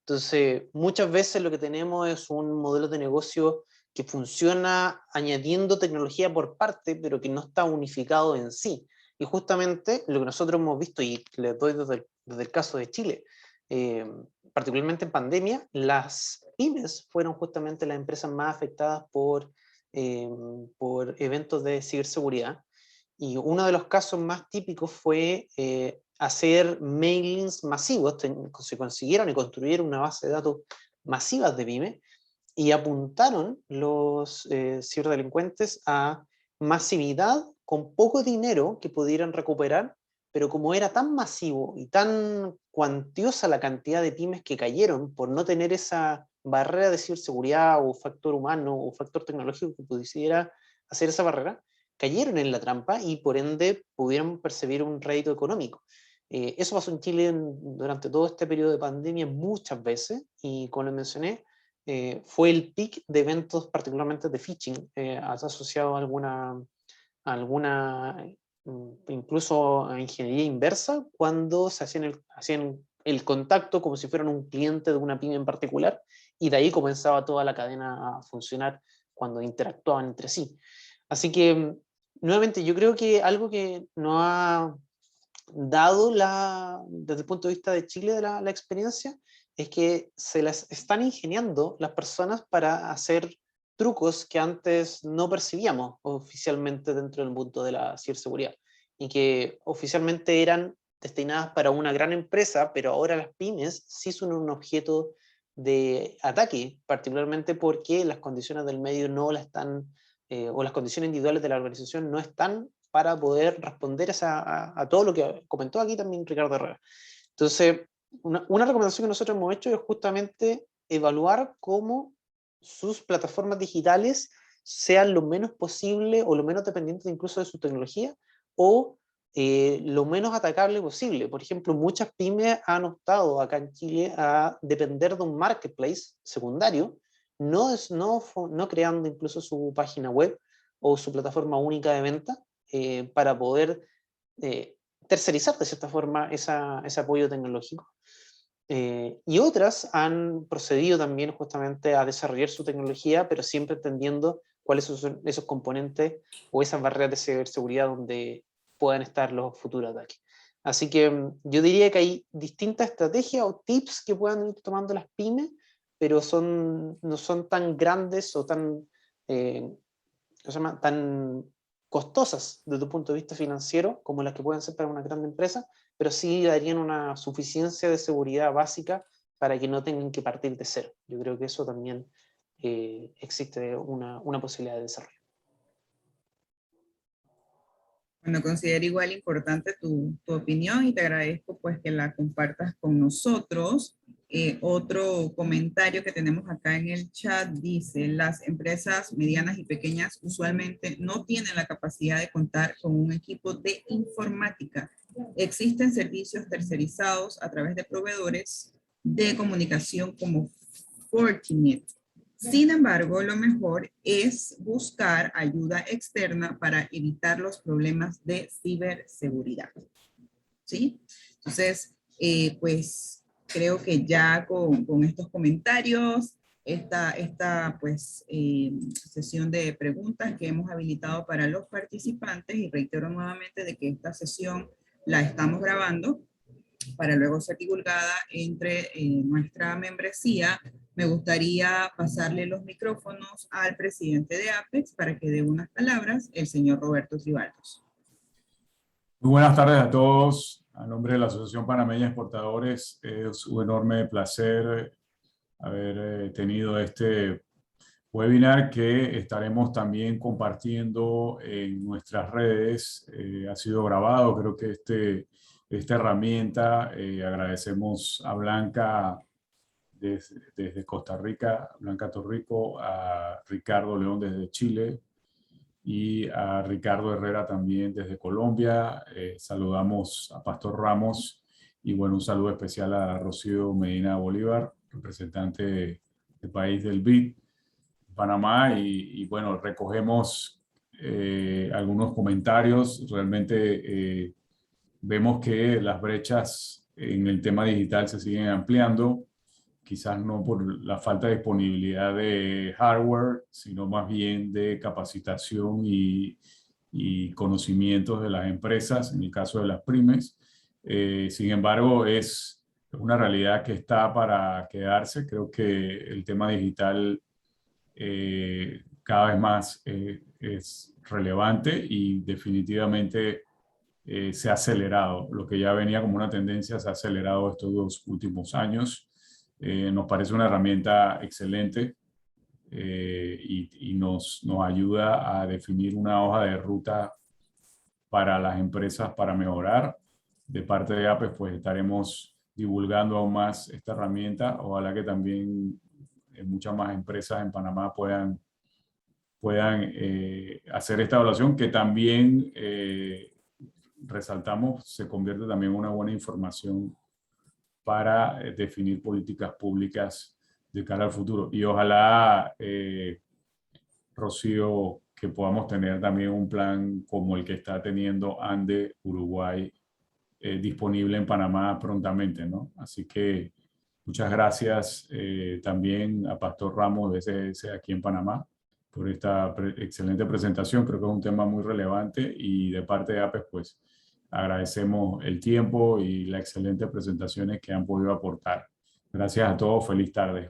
Entonces, muchas veces lo que tenemos es un modelo de negocio que funciona añadiendo tecnología por parte, pero que no está unificado en sí. Y justamente lo que nosotros hemos visto, y les doy desde el caso de Chile, eh, particularmente en pandemia, las pymes fueron justamente las empresas más afectadas por eventos de ciberseguridad. Y uno de los casos más típicos fue hacer mailings masivos. Se consiguieron y construyeron una base de datos masivas de pymes y apuntaron los ciberdelincuentes a masividad con poco dinero que pudieran recuperar, pero como era tan masivo y tan cuantiosa la cantidad de pymes que cayeron por no tener esa barrera de ciberseguridad o factor humano o factor tecnológico que pudiera hacer esa barrera, cayeron en la trampa y por ende pudieron percibir un rédito económico. Eso pasó en Chile durante todo este periodo de pandemia muchas veces y como les mencioné, fue el pic de eventos particularmente de phishing, asociado a alguna incluso a ingeniería inversa, cuando se hacían el contacto como si fueran un cliente de una pyme en particular, y de ahí comenzaba toda la cadena a funcionar cuando interactuaban entre sí. Así que, nuevamente, yo creo que algo que nos ha dado desde el punto de vista de Chile, de la experiencia, es que se las están ingeniando las personas para hacer trucos que antes no percibíamos oficialmente dentro del mundo de la ciberseguridad y que oficialmente eran destinadas para una gran empresa, pero ahora las pymes sí son un objeto de ataque, particularmente porque las condiciones del medio no la están, o las condiciones individuales de la organización no están para poder responder a todo lo que comentó aquí también Ricardo Herrera. Entonces, una recomendación que nosotros hemos hecho es justamente evaluar cómo sus plataformas digitales sean lo menos posible o lo menos dependientes incluso de su tecnología, o lo menos atacable posible. Por ejemplo, muchas pymes han optado acá en Chile a depender de un marketplace secundario, no creando incluso su página web o su plataforma única de venta para poder tercerizar de cierta forma ese apoyo tecnológico. Y otras han procedido también justamente a desarrollar su tecnología, pero siempre entendiendo cuáles son esos componentes o esas barreras de ciberseguridad donde puedan estar los futuros ataques. Así que yo diría que hay distintas estrategias o tips que puedan ir tomando las pymes, pero no son tan grandes o tan, tan costosas desde tu punto de vista financiero como las que pueden ser para una gran empresa, pero sí darían una suficiencia de seguridad básica para que no tengan que partir de cero. Yo creo que eso también existe una posibilidad de desarrollo. Bueno, considero igual importante tu opinión y te agradezco pues que la compartas con nosotros. Otro comentario que tenemos acá en el chat dice, las empresas medianas y pequeñas usualmente no tienen la capacidad de contar con un equipo de informática. Existen servicios tercerizados a través de proveedores de comunicación como Fortinet. Sin embargo, lo mejor es buscar ayuda externa para evitar los problemas de ciberseguridad. ¿Sí? Entonces, pues creo que ya con estos comentarios, esta pues, sesión de preguntas que hemos habilitado para los participantes, y reitero nuevamente de que esta sesión la estamos grabando para luego ser divulgada entre nuestra membresía, me gustaría pasarle los micrófonos al presidente de Apex para que dé unas palabras, el señor Roberto Tribaldos. Muy buenas tardes a todos. A nombre de la Asociación Panameña de Exportadores, es un enorme placer haber tenido este webinar que estaremos también compartiendo en nuestras redes. Ha sido grabado, creo que esta herramienta, agradecemos a Blanca desde Costa Rica, Blanca Torrico, a Ricardo León desde Chile y a Ricardo Herrera también desde Colombia. Saludamos a Pastor Ramos y bueno, un saludo especial a Rocío Medina Bolívar, representante del país del BID, Panamá, y bueno, recogemos algunos comentarios. Realmente vemos que las brechas en el tema digital se siguen ampliando, quizás no por la falta de disponibilidad de hardware, sino más bien de capacitación y conocimientos de las empresas, en el caso de las pymes. Sin embargo, es una realidad que está para quedarse. Creo que el tema digital cada vez más es relevante y definitivamente se ha acelerado. Lo que ya venía como una tendencia se ha acelerado estos 2 últimos años. Nos parece una herramienta excelente y nos ayuda a definir una hoja de ruta para las empresas para mejorar. De parte de APES, pues estaremos divulgando aún más esta herramienta. Ojalá que también muchas más empresas en Panamá puedan hacer esta evaluación, que también resaltamos, se convierte también en una buena información para definir políticas públicas de cara al futuro. Y ojalá, Rocío, que podamos tener también un plan como el que está teniendo ANDE Uruguay disponible en Panamá prontamente, ¿no? Así que muchas gracias también a Pastor Ramos desde aquí en Panamá por esta excelente presentación. Creo que es un tema muy relevante y de parte de APES, pues agradecemos el tiempo y las excelentes presentaciones que han podido aportar. Gracias a todos. Feliz tarde.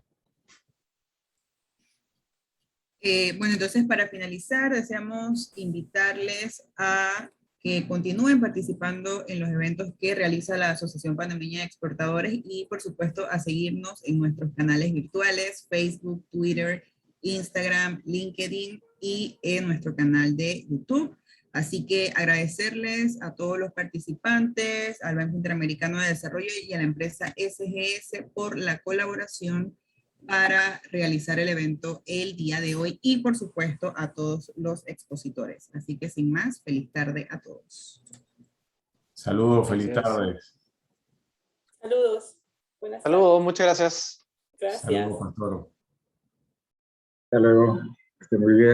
Bueno, entonces para finalizar, deseamos invitarles a que continúen participando en los eventos que realiza la Asociación Panameña de Exportadores y por supuesto a seguirnos en nuestros canales virtuales, Facebook, Twitter, Instagram, LinkedIn y en nuestro canal de YouTube. Así que agradecerles a todos los participantes, al Banco Interamericano de Desarrollo y a la empresa SGS por la colaboración para realizar el evento el día de hoy y por supuesto a todos los expositores. Así que sin más, feliz tarde a todos. Saludos, feliz Gracias. tarde. Saludos. Buenas Saludos, muchas gracias. tardes. Gracias. Saludos, Pastor. Hasta luego. Que esté muy bien.